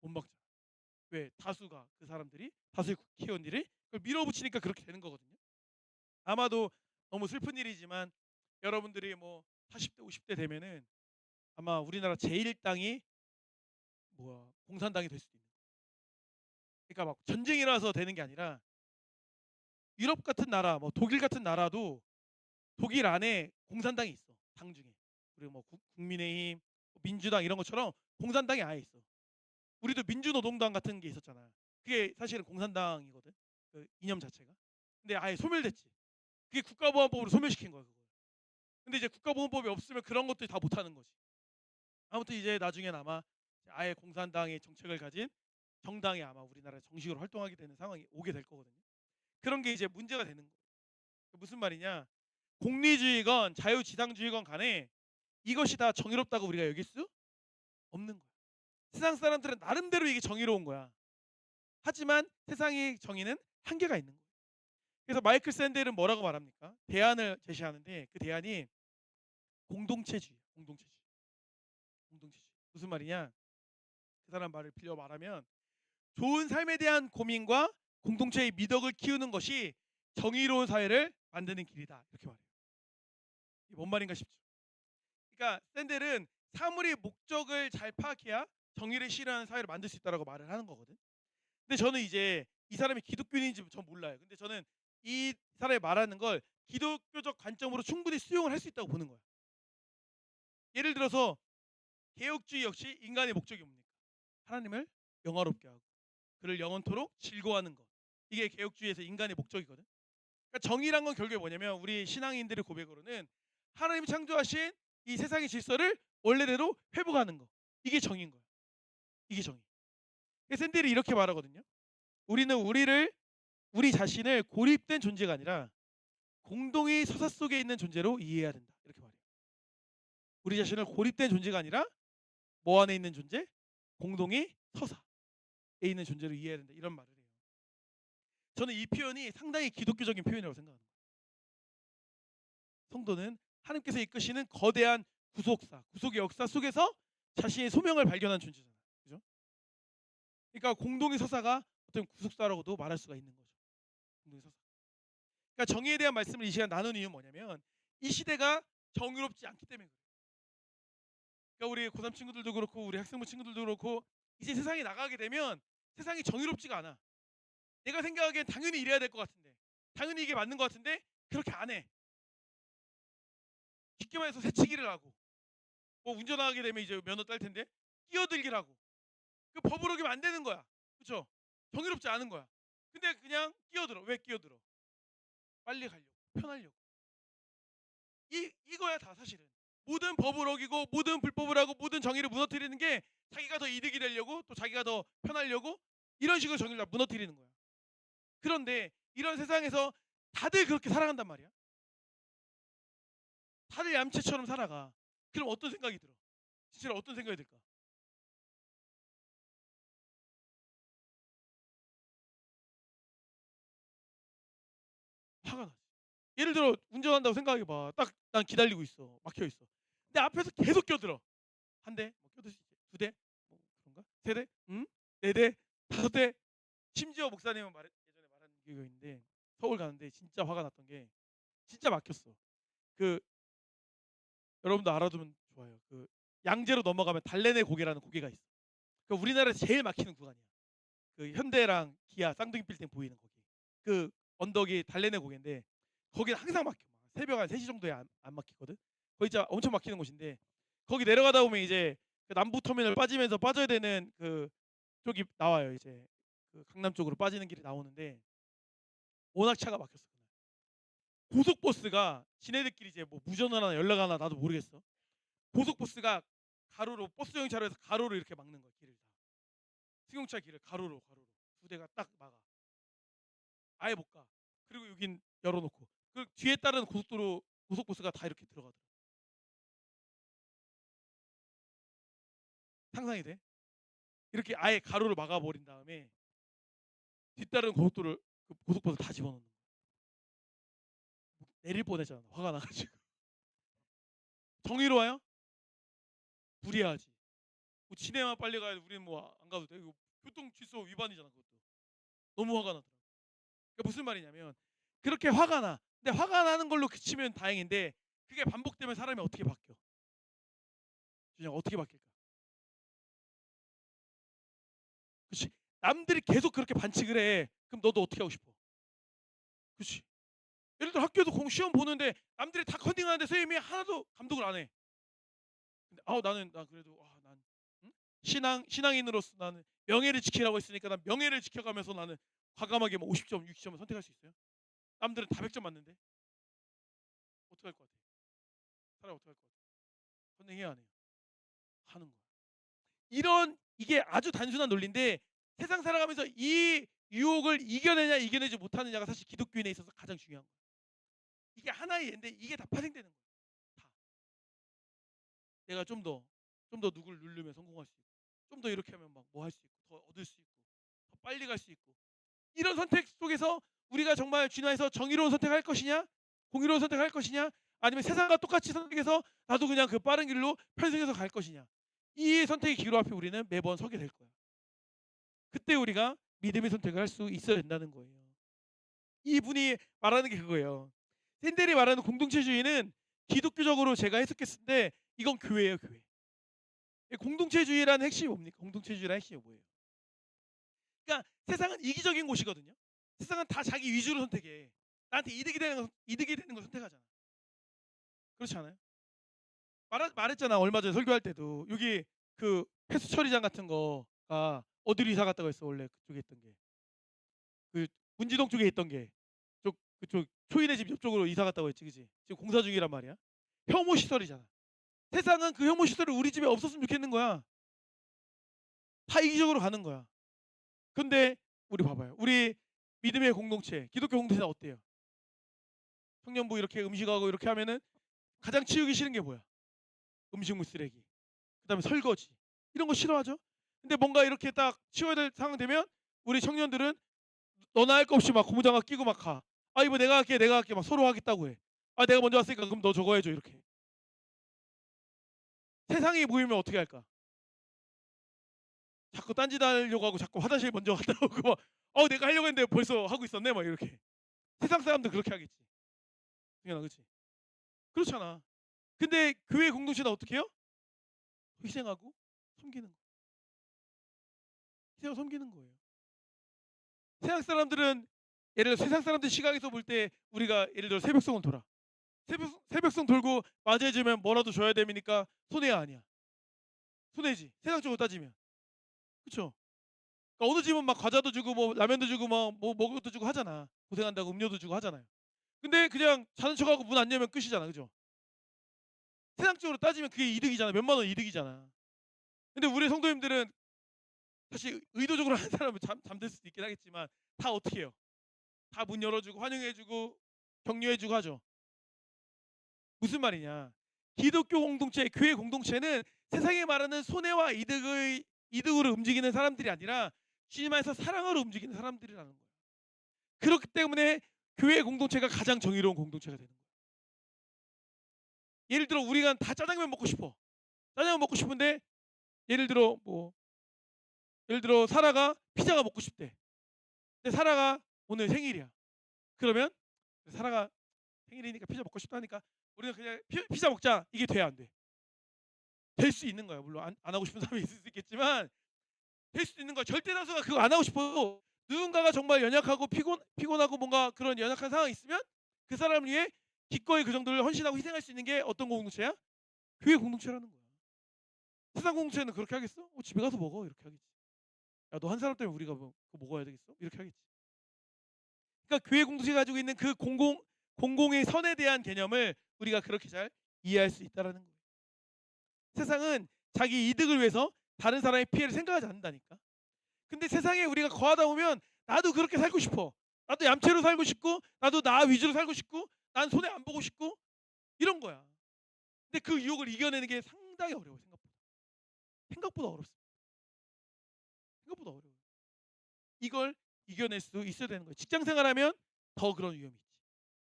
못 막잖아. 왜? 다수가 그 사람들이 다수의 국회의원들이 그걸 밀어붙이니까 그렇게 되는 거거든요. 아마도 너무 슬픈 일이지만 여러분들이 뭐 40대 50대 되면은 아마 우리나라 제1당이 공산당이 될 수도 있는 거예요. 그러니까 막 전쟁이 일어나서 되는 게 아니라 유럽 같은 나라, 뭐 독일 같은 나라도 독일 안에 공산당이 있어. 당 중에. 그리고 뭐 국민의힘, 민주당 이런 것처럼 공산당이 아예 있어. 우리도 민주노동당 같은 게 있었잖아. 그게 사실은 공산당이거든. 그 이념 자체가. 근데 아예 소멸됐지. 그게 국가보안법으로 소멸시킨 거야 그거. 근데 이제 국가보안법이 없으면 그런 것들이 다 못하는 거지. 아무튼 이제 나중엔 아마 아예 공산당의 정책을 가진 정당이 아마 우리나라에 정식으로 활동하게 되는 상황이 오게 될 거거든요. 그런 게 이제 문제가 되는 거예요. 무슨 말이냐? 공리주의건 자유지상주의건 간에 이것이 다 정의롭다고 우리가 여길 수 없는 거야. 세상 사람들은 나름대로 이게 정의로운 거야. 하지만 세상의 정의는 한계가 있는 거예요. 그래서 마이클 샌델은 뭐라고 말합니까? 대안을 제시하는데 그 대안이 공동체주의. 공동체주의. 무슨 말이냐? 그 사람 말을 빌려 말하면 좋은 삶에 대한 고민과 공동체의 미덕을 키우는 것이 정의로운 사회를 만드는 길이다. 이렇게 말해요. 이게 뭔 말인가 싶죠. 그러니까 샌델은 사물의 목적을 잘 파악해야 정의를 실현하는 사회를 만들 수 있다라고 말을 하는 거거든. 근데 저는 이제 이 사람이 기독교인인지 전 몰라요. 근데 저는 이 사람이 말하는 걸 기독교적 관점으로 충분히 수용을 할 수 있다고 보는 거야. 예를 들어서 개혁주의 역시 인간의 목적이 뭡니까? 하나님을 영화롭게 하고 그를 영원토록 즐거워하는 것. 이게 개혁주의에서 인간의 목적이거든. 그러니까 정의란 건 결국에 뭐냐면 우리 신앙인들의 고백으로는 하나님이 창조하신 이 세상의 질서를 원래대로 회복하는 거. 이게 정의인 거야. 이게 정의. 샌델이 이렇게 말하거든요. 우리는 우리 자신을 고립된 존재가 아니라 공동의 서사 속에 있는 존재로 이해해야 된다. 이렇게 말해요. 우리 자신을 고립된 존재가 아니라 뭐 안에 있는 존재? 공동의 서사에 있는 존재로 이해해야 된다. 이런 말을 해요. 저는 이 표현이 상당히 기독교적인 표현이라고 생각합니다. 성도는 하나님께서 이끄시는 거대한 구속의 역사 속에서 자신의 소명을 발견한 존재잖아. 그죠? 그러니까 공동의 서사가 어떤 구속사라고도 말할 수가 있는 거죠. 공동의 서사. 그러니까 정의에 대한 말씀을 이 시간 나눈 이유는 뭐냐면 이 시대가 정의롭지 않기 때문에 그래요. 그러니까 우리 고3 친구들도 그렇고 우리 학생부 친구들도 그렇고 이제 세상에 나가게 되면 세상이 정의롭지가 않아. 내가 생각하기엔 당연히 이래야 될 것 같은데, 당연히 이게 맞는 것 같은데 그렇게 안 해. 쉽게 말해서 새치기를 하고, 뭐 운전하게 되면 이제 면허 딸 텐데 끼어들기를 하고, 그 법을 어기면 안 되는 거야. 그렇죠? 정의롭지 않은 거야. 근데 그냥 끼어들어. 왜 끼어들어? 빨리 가려고, 편하려고. 이거야 다 사실은. 모든 법을 어기고 모든 불법을 하고 모든 정의를 무너뜨리는 게 자기가 더 이득이 되려고, 또 자기가 더 편하려고, 이런 식으로 정의를 다 무너뜨리는 거야. 그런데 이런 세상에서 다들 그렇게 살아간단 말이야. 다들 얌체처럼 살아가. 그럼 어떤 생각이 들어? 진짜로 어떤 생각이 들까? 화가 나지. 예를 들어 운전한다고 생각해봐. 딱 난 기다리고 있어. 막혀 있어. 근데 앞에서 계속 껴들어. 한 대, 뭐 껴들 수 있지. 두 대, 뭐 그런가? 세 대, 네 대, 다섯 대. 심지어 목사님은 예전에 말한 기회가 있는데 서울 가는데 진짜 화가 났던 게 진짜 막혔어. 그 여러분도 알아두면 좋아요. 그 양재로 넘어가면 달래내 고개라는 고개가 있어. 그 우리나라에서 제일 막히는 구간이야. 그 현대랑 기아 쌍둥이 빌딩 보이는 거기. 그 언덕이 달래내 고개인데 거기는 항상 막혀. 새벽 한 3시 정도에 안 막히거든. 거기 진짜 엄청 막히는 곳인데 거기 내려가다 보면 이제 그 남부 터미널 빠지면서 빠져야 되는 그 쪽이 나와요. 이제 그 강남 쪽으로 빠지는 길이 나오는데 워낙 차가 막혔어. 고속버스가 지네들끼리 이제 뭐 무전을 하나 연락하나 나도 모르겠어. 고속버스가 가로로 버스 정차로에서 가로로 이렇게 막는 거야. 길을 다. 승용차 길을 가로로 두 대가 딱 막아. 아예 못 가. 그리고 여긴 열어놓고 그 뒤에 따른 고속도로 고속버스가 다 이렇게 들어가더라. 상상이 돼? 이렇게 아예 가로를 막아버린 다음에 뒤따른 고속도로 그 고속버스 다 집어넣는 거야. 내릴 뻔했잖아. 화가 나가지고. 정의로워요? 불이야지. 뭐 시내만 빨리 가야 돼. 우리는 뭐 안 가도 돼. 이거 교통 질서 위반이잖아. 그것도. 너무 화가 나더라. 그러니까 무슨 말이냐면 그렇게 화가 나. 근데 화가 나는 걸로 그치면 다행인데 그게 반복되면 사람이 어떻게 바뀌어? 준영 어떻게 바뀔까? 그렇지. 남들이 계속 그렇게 반칙을 해. 그럼 너도 어떻게 하고 싶어? 그렇지. 예를 들어 학교도 공 시험 보는데 남들이 다 컨닝하는데 선생님이 하나도 감독을 안 해. 근데 나 그래도 난 응? 신앙인으로서 나는 명예를 지키라고 했으니까 난 명예를 지켜가면서 나는 과감하게 뭐 50점, 60점을 선택할 수 있어요? 남들은 다 100점 맞는데 어떻게 할 것 같아? 사람이 어떻게 할 것 같아? 컨닝해야 안 해요? 하는 거야. 이런 이게 아주 단순한 논리인데 세상 살아가면서 이 유혹을 이겨내냐 이겨내지 못하느냐가 사실 기독교인에 있어서 가장 중요한 거예요. 이게 하나의 예인데 이게 다 파생되는 거예요. 다. 내가 좀 더 누구를 누르면 성공할 수 있고, 좀 더 이렇게 하면 막 뭐 할 수 있고, 더 얻을 수 있고, 더 빨리 갈 수 있고. 이런 선택 속에서 우리가 정말 진화해서 정의로운 선택할 것이냐, 공의로운 선택할 것이냐, 아니면 세상과 똑같이 선택해서 나도 그냥 그 빠른 길로 편승해서 갈 것이냐. 이 선택의 기로 앞에 우리는 매번 서게 될 거야. 그때 우리가 믿음의 선택을 할 수 있어야 된다는 거예요. 이분이 말하는 게 그거예요. 샌델이 말하는 공동체주의는 기독교적으로 제가 해석했을 때 이건 교회예요, 교회. 공동체주의라는 핵심이 뭡니까? 공동체주의라는 핵심이 뭐예요? 그러니까 세상은 이기적인 곳이거든요. 세상은 다 자기 위주로 선택해. 나한테 이득이 되는 걸 선택하잖아. 그렇지 않아요? 말했잖아. 얼마 전에 설교할 때도 여기 그 폐수 처리장 같은 거가 어디로 이사 갔다고 했어? 원래 그쪽에 있던 게. 그 문지동 쪽에 있던 게 그쪽 초인의 집 옆쪽으로 이사 갔다고 했지, 그지? 지금 공사 중이란 말이야. 혐오 시설이잖아. 세상은 그 혐오 시설이 우리 집에 없었으면 좋겠는 거야. 다 이기적으로 가는 거야. 근데 우리 봐봐요. 우리 믿음의 공동체, 기독교 공동체는 어때요? 청년부 이렇게 음식하고 이렇게 하면은 가장 치우기 싫은 게 뭐야? 음식물 쓰레기. 그다음에 설거지. 이런 거 싫어하죠? 근데 뭔가 이렇게 딱 치워야 될 상황 되면 우리 청년들은 너나 할 거 없이 막 고무장갑 끼고 막 가. 이거 내가 할게 막 서로 하겠다고 해. 내가 먼저 왔으니까 그럼 너 저거 해줘 이렇게. 세상이 모이면 어떻게 할까? 자꾸 딴짓하려고 하고 자꾸 화장실 먼저 갔다 오고 막 내가 하려고 했는데 벌써 하고 있었네 막 이렇게. 세상 사람들 그렇게 하겠지. 승현아, 그렇지? 그렇잖아. 근데 교회 공동체는 어떻게 해요? 희생하고 섬기는 거. 희생하고 섬기는 거예요. 세상 사람들은 예를 들어 세상 사람들 시각에서 볼 때 우리가 예를 들어 새벽송을 돌아. 새벽송 돌고 맞이해주면 뭐라도 줘야 됩니까? 손해야 아니야? 손해지. 세상적으로 따지면. 그렇죠? 그러니까 어느 집은 막 과자도 주고 뭐 라면도 주고 뭐 먹을 것도 주고 하잖아. 고생한다고 음료도 주고 하잖아요. 근데 그냥 자는 척하고 문 안 열면 끝이잖아. 그죠? 세상적으로 따지면 그게 이득이잖아. 몇만 원 이득이잖아. 근데 우리 성도님들은 사실 의도적으로 하는 사람은 잠들 수도 있긴 하겠지만 다 어떻게 해요? 다 문 열어주고 환영해주고 격려해주고 하죠. 무슨 말이냐? 기독교 공동체, 교회 공동체는 세상에 말하는 손해와 이득으로 움직이는 사람들이 아니라 주님 안에서 사랑으로 움직이는 사람들이라는 거예요. 그렇기 때문에 교회 공동체가 가장 정의로운 공동체가 되는 거예요. 예를 들어 우리가 다 짜장면 먹고 싶어. 짜장면 먹고 싶은데 예를 들어 사라가 피자가 먹고 싶대. 근데 사라가 오늘 생일이야. 그러면 사라가 생일이니까 피자 먹고 싶다니까 우리는 그냥 피자 먹자. 이게 돼야 안 돼? 될 수 있는 거야. 물론 안 하고 싶은 사람이 있을 수 있겠지만 될 수 있는 거야. 절대 다수가 그거 안 하고 싶어도 누군가가 정말 연약하고 피곤하고 뭔가 그런 연약한 상황이 있으면 그 사람을 위해 기꺼이 그 정도를 헌신하고 희생할 수 있는 게 어떤 공동체야? 교회 공동체라는 거야. 세상 공동체는 그렇게 하겠어? 집에 가서 먹어 이렇게 하겠지. 야, 너 한 사람 때문에 우리가 뭐 그거 먹어야 되겠어? 이렇게 하겠지. 그러니까 교회 공동체가 가지고 있는 그 공공의 선에 대한 개념을 우리가 그렇게 잘 이해할 수 있다라는 거예요. 세상은 자기 이득을 위해서 다른 사람의 피해를 생각하지 않는다니까. 근데 세상에 우리가 거하다 보면 나도 그렇게 살고 싶어. 나도 얌체로 살고 싶고 나도 나 위주로 살고 싶고 난 손해 안 보고 싶고 이런 거야. 근데 그 유혹을 이겨내는 게 상당히 어려워요. 생각보다 어렵습니다. 생각보다 어려워요. 이걸 이겨낼 수 있어야 되는 거예요. 직장 생활하면 더 그런 위험이 있지.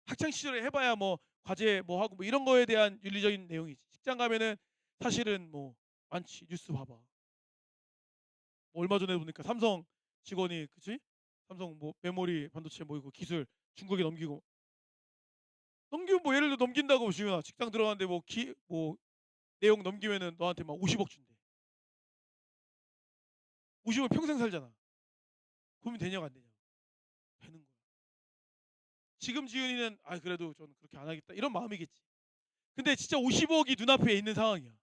학창 시절에 해봐야 뭐 과제 뭐 하고 뭐 이런 거에 대한 윤리적인 내용이지. 직장 가면은 사실은 뭐 많지. 뉴스 봐봐. 뭐 얼마 전에 보니까 삼성 직원이 그치? 삼성 뭐 메모리 반도체 뭐 이거 기술 중국에 넘기고 뭐 예를 들어 넘긴다고 지훈아 직장 들어갔는데 뭐 내용 넘기면은 너한테 막 50억 준대. 50억 평생 살잖아. 고민 되냐고 안 되냐고. 되는 거야. 지금 지훈이는 그래도 저는 그렇게 안 하겠다 이런 마음이겠지. 근데 진짜 50억이 눈앞에 있는 상황이야.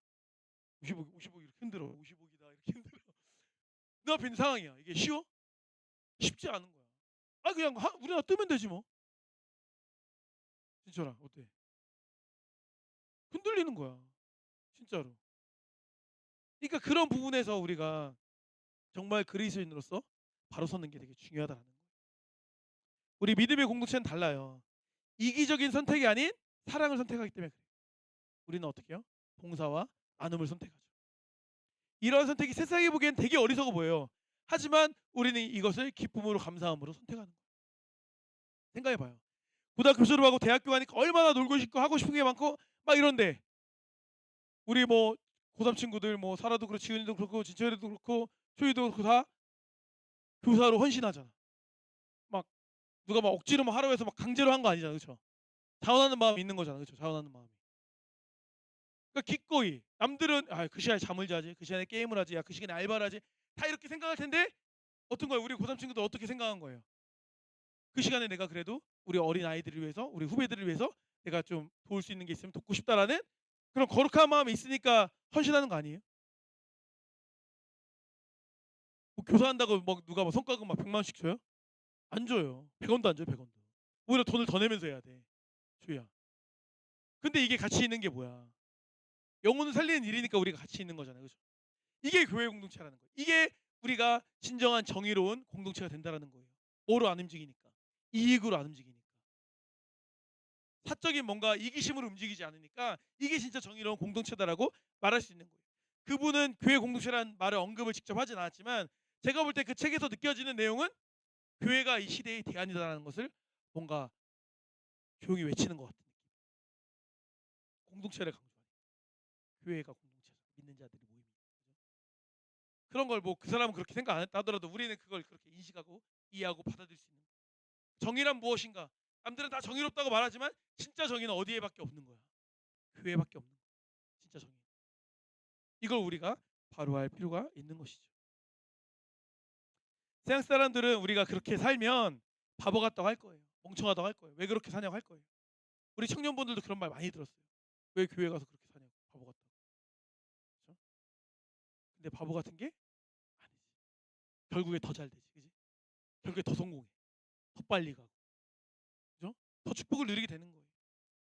50억 이렇게 힘들어. 50억이다 이렇게 힘들어. 눈앞에 있는 상황이야. 이게 쉬워? 쉽지 않은 거야. 그냥 우리나라 뜨면 되지 뭐. 진짜라 어때? 흔들리는 거야. 진짜로. 그러니까 그런 부분에서 우리가 정말 그리스도인으로서 바로 서는 게 되게 중요하다는 거예요. 우리 믿음의 공동체는 달라요. 이기적인 선택이 아닌 사랑을 선택하기 때문에 그래요. 우리는 어떻게 해요? 봉사와 나눔을 선택하죠. 이런 선택이 세상에 보기엔 되게 어리석어 보여요. 하지만 우리는 이것을 기쁨으로 감사함으로 선택하는 거예요. 생각해봐요. 고등학교 졸업하고 대학교 가니까 얼마나 놀고 싶고 하고 싶은 게 많고 막 이런데 우리 뭐 고3 친구들 뭐 사라도 그렇고 지은이도 그렇고 진철이도 그렇고 초이도 그렇고 다 교사로 헌신하잖아. 막 누가 막 억지로 막 하라고 해서 막 강제로 한 거 아니잖아. 그렇죠? 자원하는 마음이 있는 거잖아. 그렇죠? 자원하는 마음이. 그러니까 기꺼이 남들은 그 시간에 잠을 자지, 그 시간에 게임을 하지, 그 시간에 알바를 하지 다 이렇게 생각할 텐데 어떤 거예요? 우리 고3 친구들 어떻게 생각한 거예요? 그 시간에 내가 그래도 우리 어린 아이들을 위해서, 우리 후배들을 위해서 내가 좀 도울 수 있는 게 있으면 돕고 싶다라는 그런 거룩한 마음이 있으니까 헌신하는 거 아니에요? 뭐 교사한다고 뭐 누가 뭐 성과금 막 100만 원씩 줘요? 안 줘요. 100원도 안 줘요. 100원도. 오히려 돈을 더 내면서 해야 돼. 주야. 근데 이게 가치 있는 게 뭐야? 영혼을 살리는 일이니까 우리가 가치 있는 거잖아요. 그죠? 이게 교회 공동체라는 거예요. 이게 우리가 진정한 정의로운 공동체가 된다라는 거예요. 뭐로 안 움직이니까. 이익으로 안 움직이니까. 사적인 뭔가 이기심으로 움직이지 않으니까 이게 진짜 정의로운 공동체다라고 말할 수 있는 거예요. 그분은 교회 공동체라는 말을 언급을 직접 하진 않았지만 제가 볼 때 그 책에서 느껴지는 내용은 교회가 이 시대의 대안이다라는 것을 뭔가 조용히 외치는 것 같은 느낌. 공동체를 강조하는 교회가 공동체다. 있는 자들이 모임이. 그런 걸 뭐 그 사람은 그렇게 생각 안 했다 하더라도 우리는 그걸 그렇게 인식하고 이해하고 받아들일 수 있는 거야. 정의란 무엇인가? 남들은 다 정의롭다고 말하지만 진짜 정의는 어디에밖에 없는 거야. 교회밖에 없는 거야. 진짜 정의. 이걸 우리가 바로 할 필요가 있는 것이죠. 세상 사람들은 우리가 그렇게 살면 바보 같다고 할 거예요. 멍청하다고 할 거예요. 왜 그렇게 사냐고 할 거예요. 우리 청년분들도 그런 말 많이 들었어요. 왜 교회 가서 그렇게 사냐고. 바보 같다고. 그렇죠? 근데 바보 같은 게 아니지. 결국에 더 잘 되지. 그지? 결국에 더 성공해. 더 빨리 가고. 그죠? 더 축복을 누리게 되는 거예요.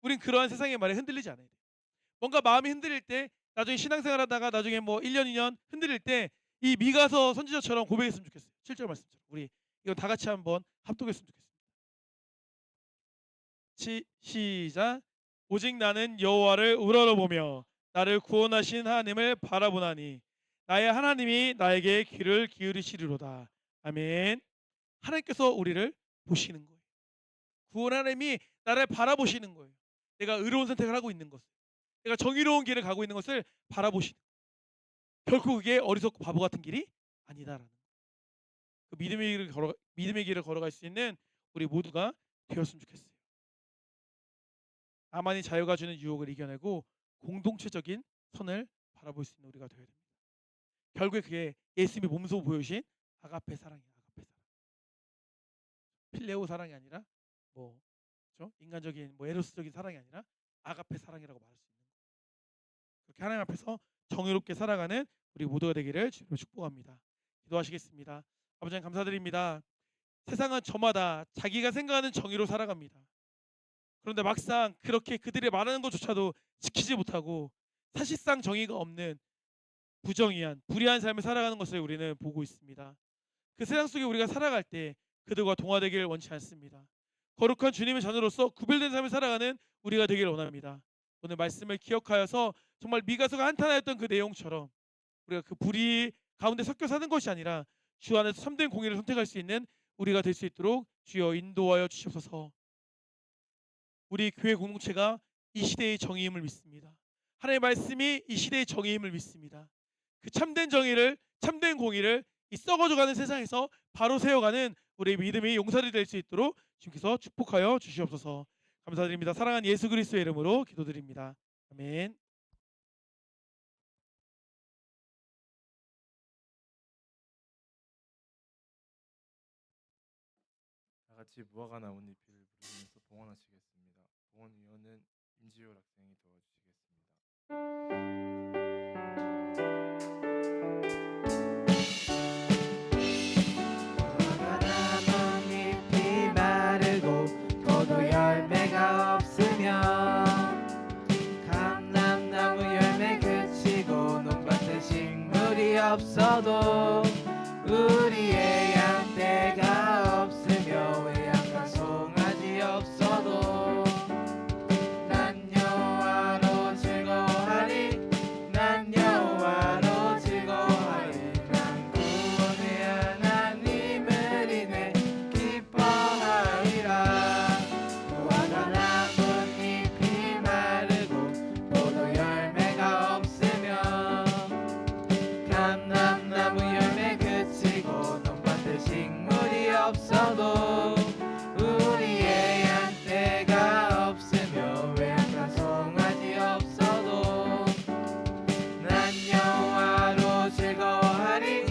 우린 그러한 세상의 말에 흔들리지 않아야 돼. 뭔가 마음이 흔들릴 때 나중에 신앙생활 하다가 나중에 뭐 1년 2년 흔들릴 때 이 미가서 선지자처럼 고백했으면 좋겠어요. 7절 말씀처럼. 우리 이거 다 같이 한번 합독했으면 좋겠습니다. 시작. 오직 나는 여호와를 우러러보며 나를 구원하신 하나님을 바라보나니 나의 하나님이 나에게 귀를 기울이시리로다. 아멘. 하나님께서 우리를 보시는 거예요. 구원 하나님이 나를 바라보시는 거예요. 내가 의로운 선택을 하고 있는 것을, 내가 정의로운 길을 가고 있는 것을 바라보시는 거예요. 결코 그게 어리석고 바보 같은 길이 아니다라는 거예요. 그 믿음의 길을 걸어갈 수 있는 우리 모두가 되었으면 좋겠어요. 나만이 자유가 주는 유혹을 이겨내고 공동체적인 선을 바라볼 수 있는 우리가 되어야 됩니다. 결국에 그게 예수님이 몸소 보여주신 아가페 사랑이에요. 아가페 사랑. 필레오 사랑이 아니라 뭐 그렇죠? 인간적인 뭐 에로스적인 사랑이 아니라 아가페 사랑이라고 말할 수 있는 거예요. 그렇게 하나님 앞에서 정의롭게 살아가는 우리 모두가 되기를 주님으로 축복합니다. 기도하시겠습니다. 아버지 하나님 감사드립니다. 세상은 저마다 자기가 생각하는 정의로 살아갑니다. 그런데 막상 그렇게 그들이 말하는 것조차도 지키지 못하고 사실상 정의가 없는 부정의한 불의한 삶을 살아가는 것을 우리는 보고 있습니다. 그 세상 속에 우리가 살아갈 때 그들과 동화되기를 원치 않습니다. 거룩한 주님의 자녀로서 구별된 삶을 살아가는 우리가 되기를 원합니다. 오늘 말씀을 기억하여서 정말 미가서가 한탄하였던 그 내용처럼 우리가 그 불의 가운데 섞여 사는 것이 아니라 주 안에서 참된 공의를 선택할 수 있는 우리가 될 수 있도록 주여 인도하여 주시옵소서. 우리 교회 공동체가 이 시대의 정의임을 믿습니다. 하나님의 말씀이 이 시대의 정의임을 믿습니다. 그 참된 정의를, 참된 공의를 이 썩어져가는 세상에서 바로 세워가는 우리의 믿음이 용사들이 될 수 있도록 주님께서 축복하여 주시옵소서. 감사드립니다. 사랑하는 예수 그리스도의 이름으로 기도드립니다. 아멘. 다 같이 무화과 나뭇잎을 부르면서 봉헌하시겠습니다. 봉헌위원은 임지율 학생이 도와주시겠습니다. 나뭇잎이 마르고 포도 열매가 없으면 감람나무 열매 그치고 논밭에 식물이 없어도 우리의 양떼가 없으며 외양간 송아지 없어도 난 여호와로 즐거워하리 난 여호와로 즐거워하리 난 구원의 하나님을 인해 기뻐하리라 무화과 나뭇잎이 마르고 포도 열매가 없으면 감람나무 열매 그치고 논밭에 식물이 없어도 우리의 양떼가 없으며 외양간 송아지 없어도 난 여호와로 즐거워하리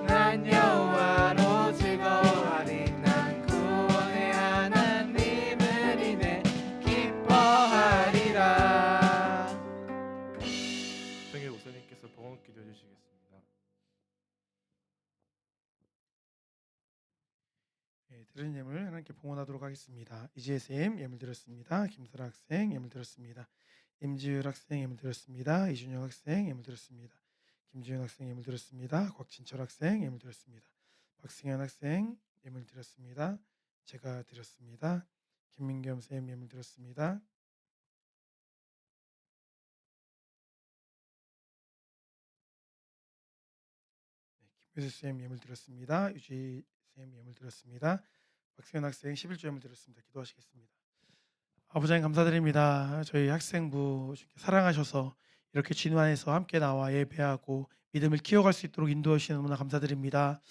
난 여호와로 즐거워하리 난 구원의 하나님을 인해 기뻐하리라. 정의 목사님께서 봉헌 기도해 주시겠습니다. 들은 예물 하나님께 봉헌하도록 하겠습니다. 이지혜 쌤 예물 드렸습니다. 김설아 학생 예물 드렸습니다. 임지율 학생 예물 드렸습니다. 이준영 학생 예물 드렸습니다. 김지현 학생 예물 드렸습니다. 곽진철 학생 예물 드렸습니다. 박승현 학생 예물 드렸습니다. 제가 드렸습니다. 김민겸 쌤 예물 드렸습니다. 김효수 쌤 예물 드렸습니다. 유지 쌤 예물 드렸습니다. 박승현 학생 11조 예물 드렸습니다. 기도하시겠습니다. 아버지 하나님 감사드립니다. 저희 학생부 주님께 사랑하셔서 이렇게 주님 안에서 함께 나와 예배하고 믿음을 키워갈 수 있도록 인도해 주시는 너무나 감사드립니다.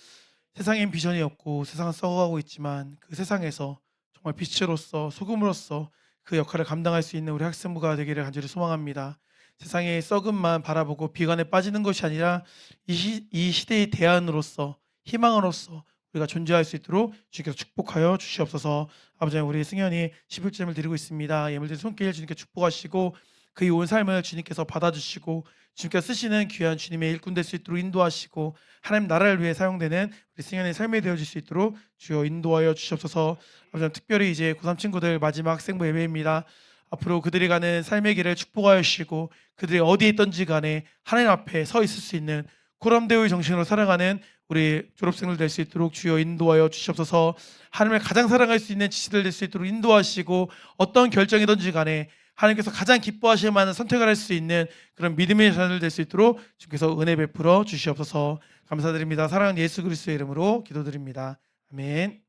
세상엔 비전이 없고 세상은 썩어가고 있지만 그 세상에서 정말 빛으로서 소금으로서 그 역할을 감당할 수 있는 우리 학생부가 되기를 간절히 소망합니다. 세상의 썩음만 바라보고 비관에 빠지는 것이 아니라 이 시대의 대안으로서 희망으로서 우리가 존재할 수 있도록 주님께서 축복하여 주시옵소서. 아버지 하나님, 우리 승현이 11점을 드리고 있습니다. 예물들 손길 주님께 축복하시고 그의 온 삶을 주님께서 받아주시고 주님께서 쓰시는 귀한 주님의 일꾼 될 수 있도록 인도하시고 하나님 나라를 위해 사용되는 우리 승현의 삶이 되어질 수 있도록 주여 인도하여 주시옵소서. 아버지 하나님, 특별히 이제 고3 친구들 마지막 학생부 예배입니다. 앞으로 그들이 가는 삶의 길을 축복하여 주시고 그들이 어디에 있든지 간에 하나님 앞에 서 있을 수 있는 코람데오의 정신으로 살아가는 우리 졸업생들 될 수 있도록 주여 인도하여 주시옵소서. 하나님을 가장 사랑할 수 있는 지치들 될 수 있도록 인도하시고 어떤 결정이든지 간에 하나님께서 가장 기뻐하실 만한 선택을 할 수 있는 그런 믿음의 자녀들 될 수 있도록 주께서 은혜 베풀어 주시옵소서. 감사드립니다. 사랑하는 예수 그리스도의 이름으로 기도드립니다. 아멘.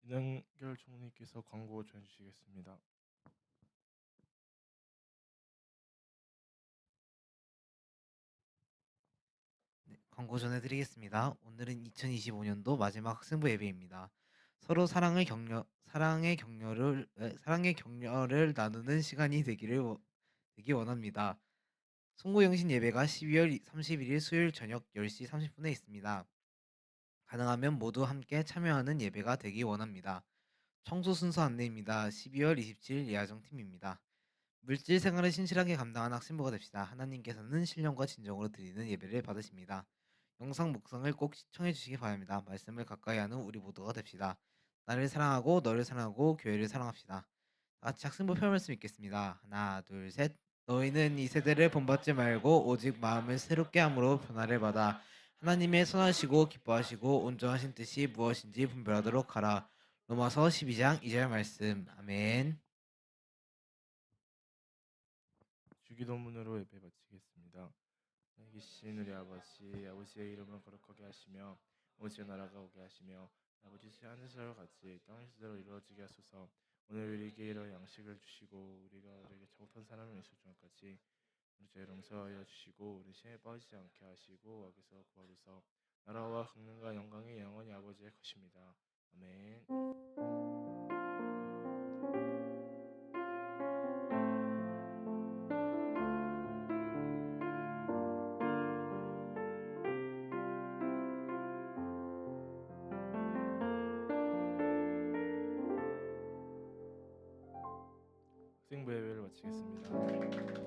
이능결 총리께서 광고 전해주시겠습니다. 네, 광고 전해드리겠습니다. 오늘은 2025년도 마지막 학생부 예배입니다. 서로 사랑의 격려를 나누는 시간이 되기 원합니다. 송구영신 예배가 12월 31일 수요일 저녁 10시 30분에 있습니다. 가능하면 모두 함께 참여하는 예배가 되기 원합니다. 청소 순서 안내입니다. 12월 27일 예아정팀입니다. 물질 생활을 신실하게 감당하는 학생부가 됩시다. 하나님께서는 신령과 진정으로 드리는 예배를 받으십니다. 영상 목성을 꼭 시청해 주시기 바랍니다. 말씀을 가까이 하는 우리 모두가 됩시다. 나를 사랑하고 너를 사랑하고 교회를 사랑합시다. 같이 학생부 표 말씀 읽겠습니다. 하나, 둘, 셋. 너희는 이 세대를 본받지 말고 오직 마음을 새롭게 함으로 변화를 받아 하나님의 선하시고 기뻐하시고 온전하신 뜻이 무엇인지 분별하도록 하라. 로마서 12장 2절 말씀. 아멘. 주기도문으로 예배 마치겠습니다. 계신 우리 아버지의 이름을 거룩하게 하시며 아버지의 나라가 오게 하시며 아버지의 하늘에서 같이 땅에서대로 이루어지게 하소서. 오늘 우리에게 이런 양식을 주시고 우리가 우리에게 잘못한 사람을 있을 줄 같이 우리 죄를 용서하여 주시고 우리 시험에 빠지지 않게 하시고 악에서 구하소서. 나라와 강능과 영광이 영원히 아버지의 것입니다. 아멘. 학생부 예배를 마치겠습니다.